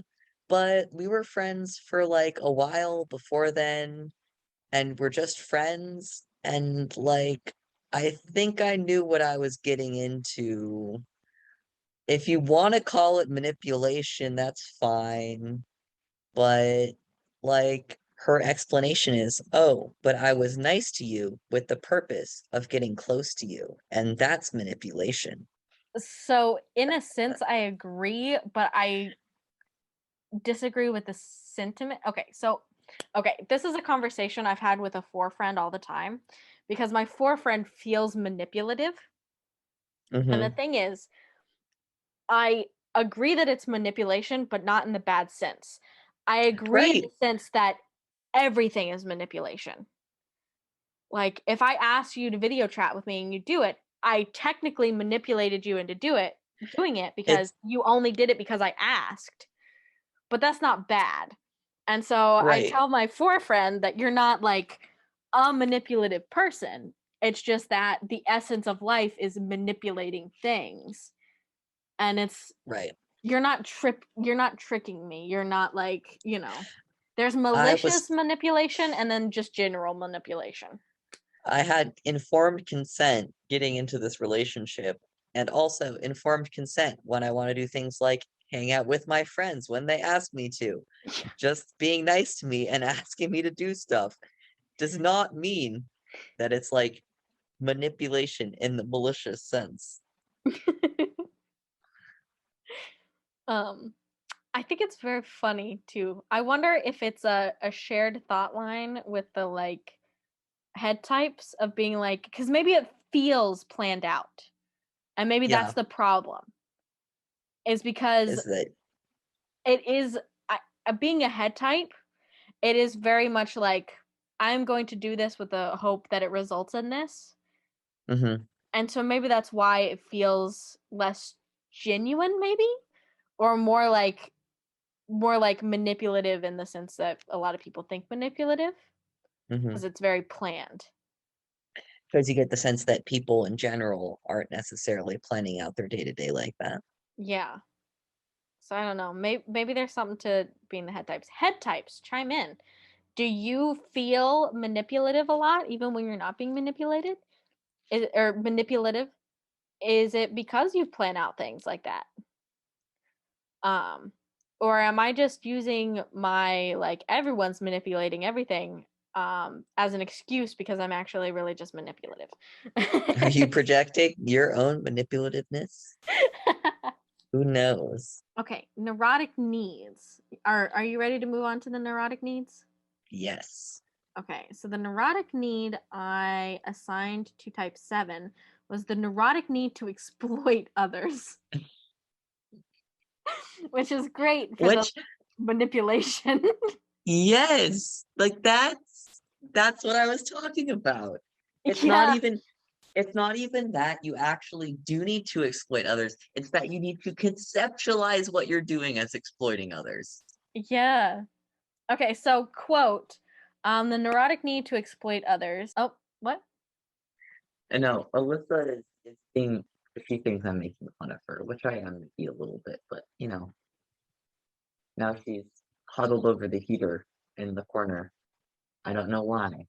but we were friends for like a while before then, and we're just friends. And like, I think I knew what I was getting into. If you want to call it manipulation, that's fine. But like, her explanation is, oh, but I was nice to you with the purpose of getting close to you. And that's manipulation. So in a sense, I agree, but I disagree with the sentiment. Okay, this is a conversation I've had with a 4 friend all the time because my 4 friend feels manipulative. And the thing is, I agree that it's manipulation, but not in the bad sense. I agree in Right. the sense that everything is manipulation. Like, if I ask you to video chat with me and you do it, I technically manipulated you into doing it because It's you only did it because I asked. But that's not bad. And so I right. tell my 4 friend that you're not like a manipulative person. It's just that the essence of life is manipulating things. And it's Right. you're not tricking me. You're not like, there's I malicious was manipulation and then just general manipulation. I had informed consent getting into this relationship, and also informed consent when I want to do things like hang out with my friends when they ask me to. Just being nice to me and asking me to do stuff does not mean that it's like manipulation in the malicious sense. I think it's very funny too. I wonder if it's a shared thought line with the like head types of being like, because maybe it feels planned out, and maybe that's the problem, is because Is that it is being a head type, it is very much like, I'm going to do this with the hope that it results in this. And so maybe that's why it feels less genuine, maybe, or more like manipulative, in the sense that a lot of people think manipulative, because it's very planned. Because you get the sense that people in general aren't necessarily planning out their day-to-day like that. Yeah. So I don't know. Maybe there's something to being the head types. Head types, chime in. Do you feel manipulative a lot, even when you're not being manipulated? Or manipulative? Is it because you plan out things like that? Or am I just using my, like, everyone's manipulating everything as an excuse because I'm actually really just manipulative? Are you projecting your own manipulativeness? Who knows? Okay, neurotic needs. Are you ready to move on to the neurotic needs? Yes. Okay, so the neurotic need I assigned to type 7 was the neurotic need to exploit others. Which is great for the manipulation. Yes, like that's what I was talking about. It's not even that you actually do need to exploit others. It's that you need to conceptualize what you're doing as exploiting others. Yeah. Okay, so quote, the neurotic need to exploit others. Oh, what? I know Alyssa is being, she thinks I'm making fun of her, which I am a little bit, but you know, now she's huddled over the heater in the corner. I don't know why.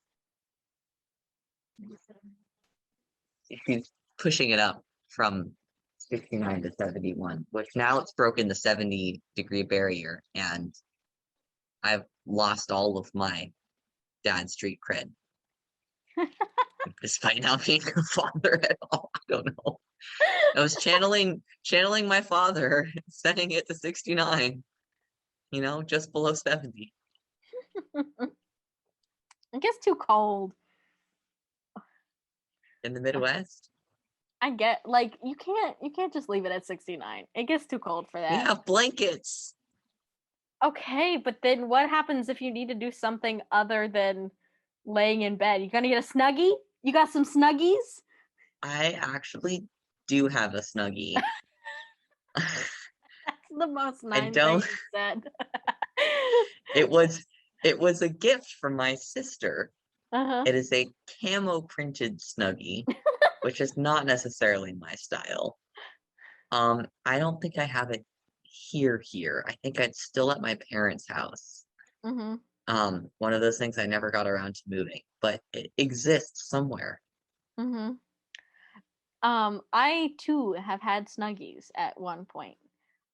She's pushing it up from 69 to 71, which now it's broken the 70-degree barrier, and I've lost all of my dad street cred. Despite not being a father at all. I don't know. I was channeling my father, setting it to 69, just below 70. It gets too cold. In the Midwest? I get, like, you can't just leave it at 69. It gets too cold for that. We have blankets. Okay, but then what happens if you need to do something other than laying in bed? You gonna get a snuggie? You got some snuggies? I actually do have a snuggie. That's the most I thing don't. you said. It was a gift from my sister. It is a camo printed snuggie, which is not necessarily my style. I don't think I have it here. I think it's still at my parents' house. One of those things I never got around to moving, but it exists somewhere. I too have had snuggies at one point.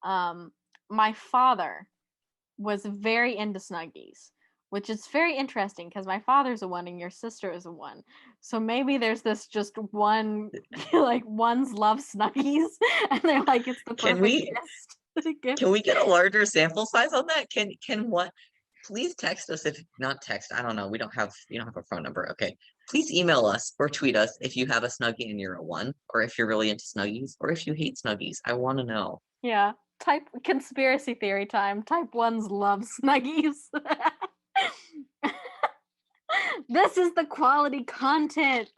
My father was very into snuggies, which is very interesting because my father's a one and your sister is a one. So maybe there's this just one, like, ones love snuggies, and they're like, it's the perfect gift. Can we get a larger sample size on that? Can what? Please text us, if not text. I don't know. You don't have a phone number. Okay. Please email us or tweet us if you have a snuggie and you're a one, or if you're really into snuggies, or if you hate snuggies. I want to know. Yeah. Type conspiracy theory time. Type ones love snuggies. This is the quality content.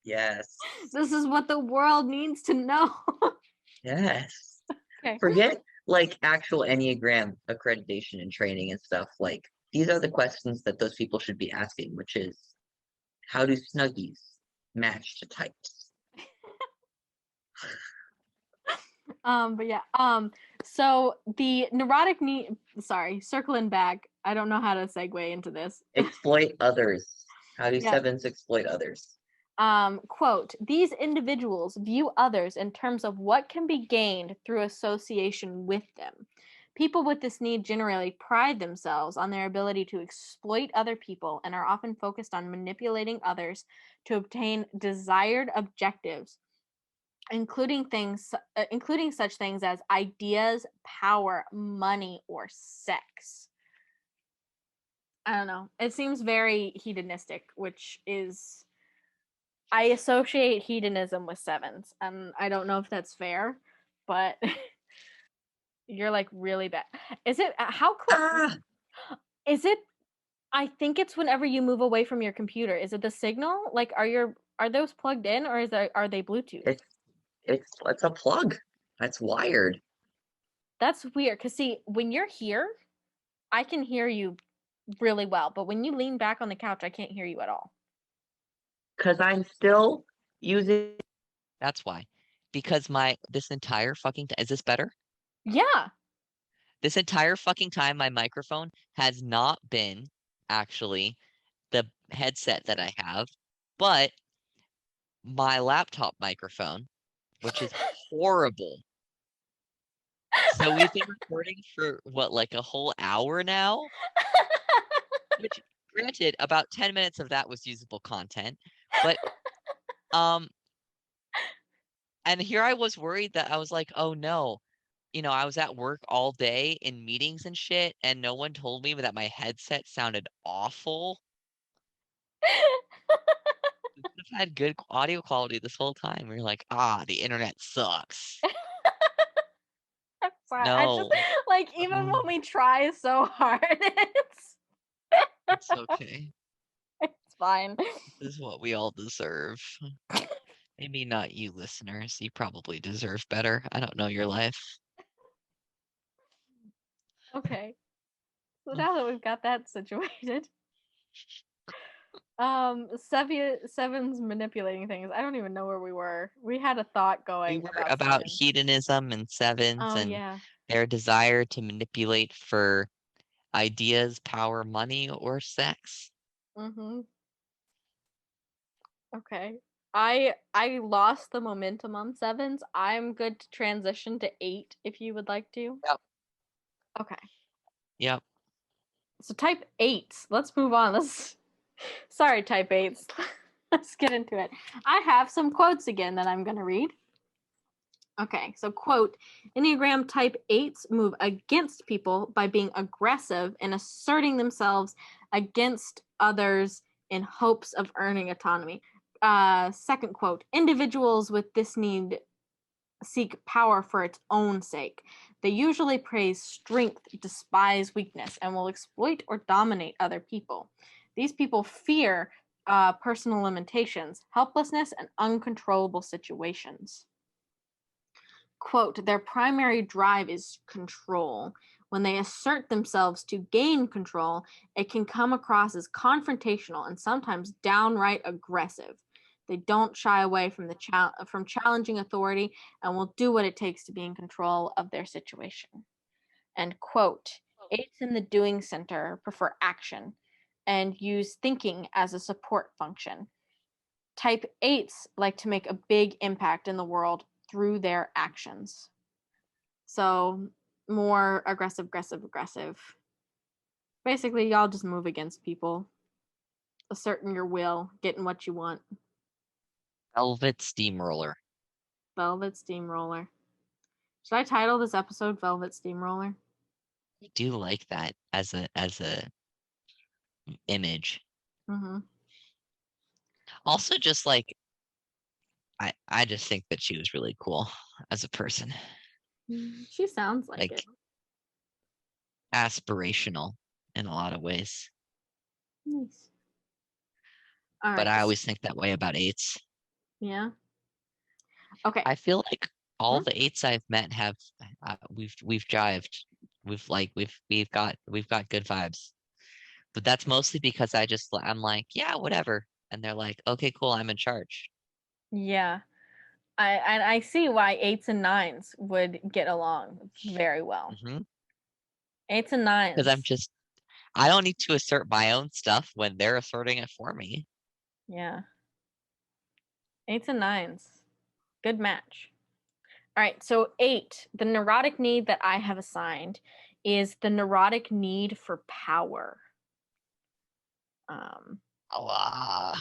Yes. This is what the world needs to know. Yes. Okay. Forget like actual Enneagram accreditation and training and stuff. Like, these are the questions that those people should be asking, which is, how do snuggies match to types? But yeah, so the neurotic need, sorry, circling back, I don't know how to segue into this. Exploit others. How do sevens exploit others? Quote, these individuals view others in terms of what can be gained through association with them. People with this need generally pride themselves on their ability to exploit other people and are often focused on manipulating others to obtain desired objectives, including such things as ideas, power, money, or sex. I don't know. It seems very hedonistic, which is, I associate hedonism with sevens, and I don't know if that's fair, but you're like really bad. Is it how close? Ah, Is it? I think it's whenever you move away from your computer. Is it the signal? Like, are those plugged in, or are they Bluetooth? it's a plug. That's wired. That's weird. Cause see, when you're here, I can hear you really well, but when you lean back on the couch, I can't hear you at all. Because I'm still using. That's why. Because this entire fucking is this better? Yeah. This entire fucking time, my microphone has not been actually the headset that I have, but my laptop microphone, which is horrible. So we've been recording for what, like a whole hour now? Which, granted, about 10 minutes of that was usable content, but and here I was worried that I was like, oh no, I was at work all day in meetings and shit, and no one told me that my headset sounded awful. I've had good audio quality this whole time. We're like, the internet sucks. I'm sorry. I just No, like even when we try so hard, it's okay. it's fine. This is what we all deserve. Maybe not you, listeners. You probably deserve better. I don't know your life. Okay. So now that we've got that situated, Seven's manipulating things. I don't even know where we were. We had a thought We going were about about sevens. hedonism and sevens Oh and yeah. their desire to manipulate for ideas, power, money, or sex. Mm-hmm. Okay. I lost the momentum on sevens. I'm good to transition to 8 if you would like to. Yep. Okay. Yep. So type 8s. Let's move on. Sorry, type 8s. Let's get into it. I have some quotes again that I'm going to read. Okay, so quote, Enneagram type 8s move against people by being aggressive and asserting themselves against others in hopes of earning autonomy. Second quote, individuals with this need seek power for its own sake. They usually praise strength, despise weakness, and will exploit or dominate other people. These people fear personal limitations, helplessness, and uncontrollable situations. Quote, their primary drive is control. When they assert themselves to gain control, it can come across as confrontational and sometimes downright aggressive. They don't shy away from from challenging authority and will do what it takes to be in control of their situation. And quote, eights in the doing center prefer action and use thinking as a support function. Type eights like to make a big impact in the world through their actions. So more aggressive, aggressive, aggressive. Basically, y'all just move against people, asserting your will, getting what you want. Velvet Steamroller. Velvet Steamroller. Should I title this episode Velvet Steamroller? I do like that as a image. Mm-hmm. Also, just like I just think that she was really cool as a person. She sounds like it. Like aspirational in a lot of ways. Nice. All But right. I always think that way about eights. Yeah. Okay. I feel like all Hmm? the eights I've met have we've jived. We've got good vibes. But that's mostly because I'm like, yeah, whatever. And they're like, okay, cool, I'm in charge. Yeah. I see why eights and nines would get along very well. Hmm. Eights and Because nines. I don't need to assert my own stuff when they're asserting it for me. Yeah. 8s and 9s. Good match. All right, so 8, the neurotic need that I have assigned is the neurotic need for power. Power.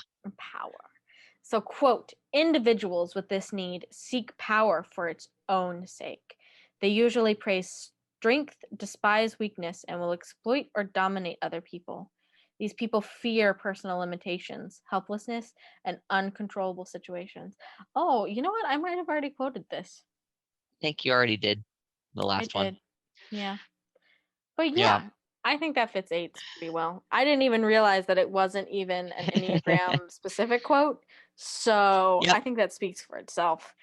So, quote, individuals with this need seek power for its own sake. They usually praise strength, despise weakness, and will exploit or dominate other people. These people fear personal limitations, helplessness, and uncontrollable situations. Oh, you know what? I might have already quoted this. I think you already did the I last one. did. Yeah. But yeah, I think that fits 8s pretty well. I didn't even realize that it wasn't even an Enneagram specific quote. So Yep. I think that speaks for itself.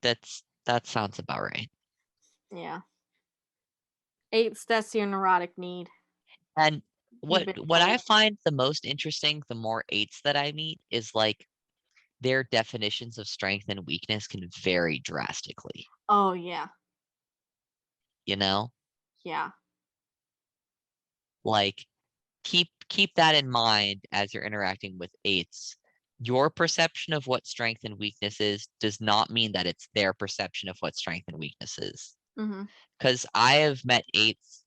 That sounds about right. Yeah. 8s, that's your neurotic need. And what I find the most interesting, the more 8s that I meet, is like their definitions of strength and weakness can vary drastically. Oh yeah. You know? Yeah. Like keep that in mind as you're interacting with 8s. Your perception of what strength and weakness is does not mean that it's their perception of what strength and weakness is. Because I have met 8s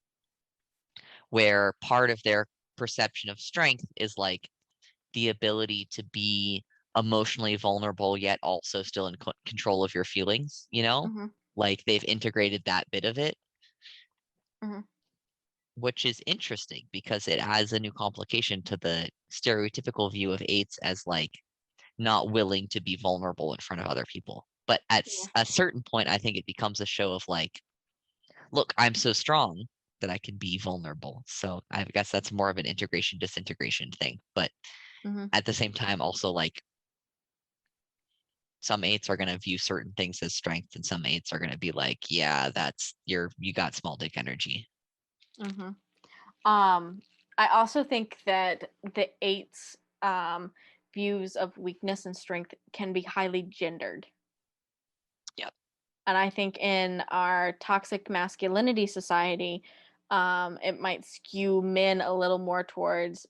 where part of their perception of strength is like the ability to be emotionally vulnerable yet also still in control of your feelings, you know? Like they've integrated that bit of it, which is interesting because it adds a new complication to the stereotypical view of 8s as like not willing to be vulnerable in front of other people. But at a certain point, I think it becomes a show of like, look, I'm so strong that I can be vulnerable. So I guess that's more of an integration disintegration thing. But at the same time, also like some 8s are going to view certain things as strength, and some 8s are going to be like, yeah, that's you got small dick energy. I also think that the 8s views of weakness and strength can be highly gendered. Yep. And I think in our toxic masculinity society, it might skew men a little more towards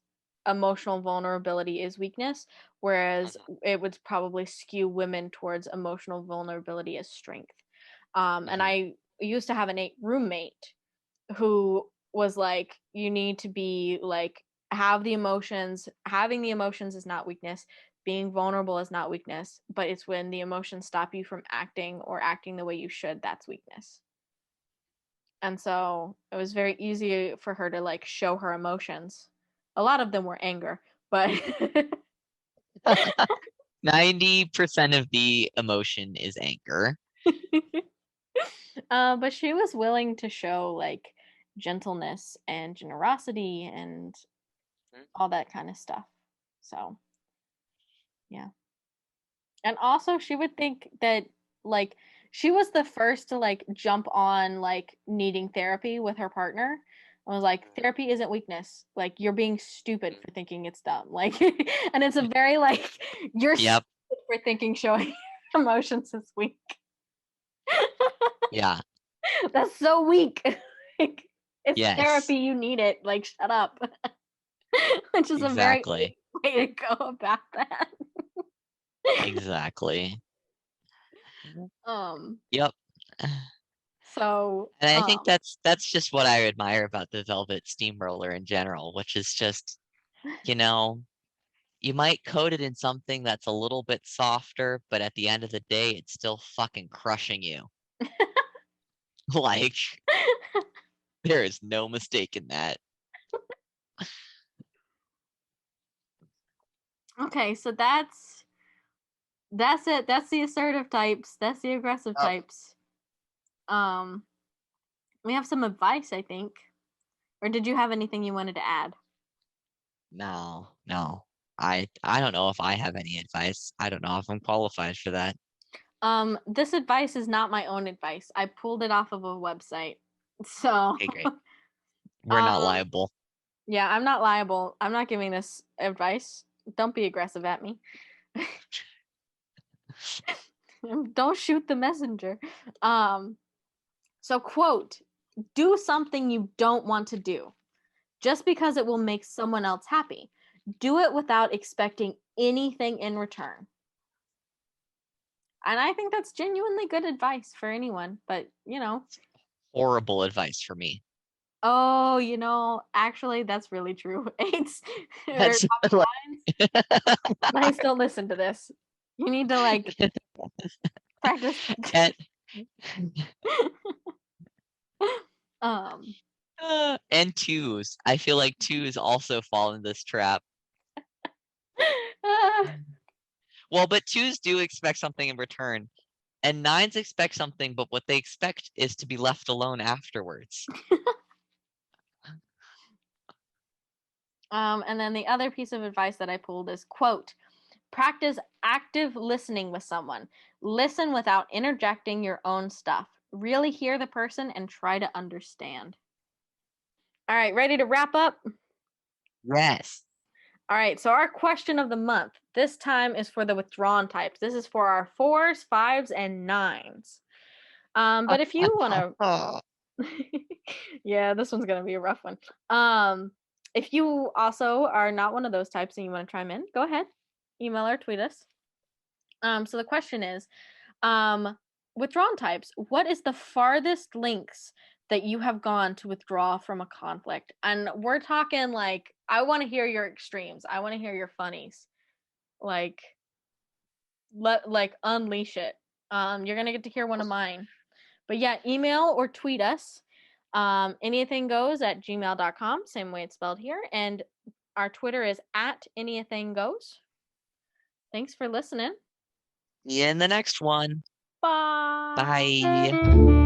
emotional vulnerability is weakness, whereas it would probably skew women towards emotional vulnerability as strength. And I used to have an 8 roommate who was like, you need to be like, have the emotions. Having the emotions is not weakness. Being vulnerable is not weakness, but it's when the emotions stop you from acting or acting the way you should, that's weakness. And so it was very easy for her to like show her emotions. A lot of them were anger, but 90% of the emotion is anger. But she was willing to show like gentleness and generosity and all that kind of stuff. So, yeah. And also she would think that like she was the first to like jump on like needing therapy with her partner. I was like, therapy isn't weakness. Like you're being stupid for thinking it's dumb. Like and it's a very like you're stupid for thinking showing emotions is weak. Yeah. That's so weak. Like, it's Yes. therapy, you need it. Like shut up. Which is a very way to go about that. Exactly. Yep. So And I think that's just what I admire about the Velvet Steamroller in general, which is just, you know, you might code it in something that's a little bit softer, but at the end of the day, it's still fucking crushing you. Like, there is no mistake in that. Okay, so that's it. That's the assertive types. That's the aggressive types. We have some advice, I think. Or did you have anything you wanted to add? No. I don't know if I have any advice. I don't know if I'm qualified for that. This advice is not my own advice. I pulled it off of a website. So Okay, great. We're not liable. Yeah, I'm not liable. I'm not giving this advice. Don't be aggressive at me. Don't shoot the messenger. So quote, do something you don't want to do just because it will make someone else happy. Do it without expecting anything in return. And I think that's genuinely good advice for anyone, but Horrible advice for me. Oh, actually, that's really true. Eights or That's like, nines don't listen to this. You need to practice. and, um, and twos. I feel like twos also fall in this trap. Well, but twos do expect something in return. And nines expect something, but what they expect is to be left alone afterwards. And then the other piece of advice that I pulled is, quote, practice active listening with someone. Listen without interjecting your own stuff. Really hear the person and try to understand. All right, ready to wrap up? Yes. All right, so our question of the month this time is for the withdrawn types. This is for our 4s, 5s, and 9s. But if you want to, yeah, this one's gonna be a rough one. If you also are not one of those types and you want to chime in, go ahead, email or tweet us. So the question is, withdrawn types, what is the farthest lengths that you have gone to withdraw from a conflict? And we're talking I want to hear your extremes. I want to hear your funnies. Unleash it. You're gonna get to hear one of mine. But yeah, email or tweet us. EnneathingGoes@gmail.com, same way it's spelled here. And our Twitter is @EnneathingGoes. Thanks for listening. See you in the next one. Bye. Bye.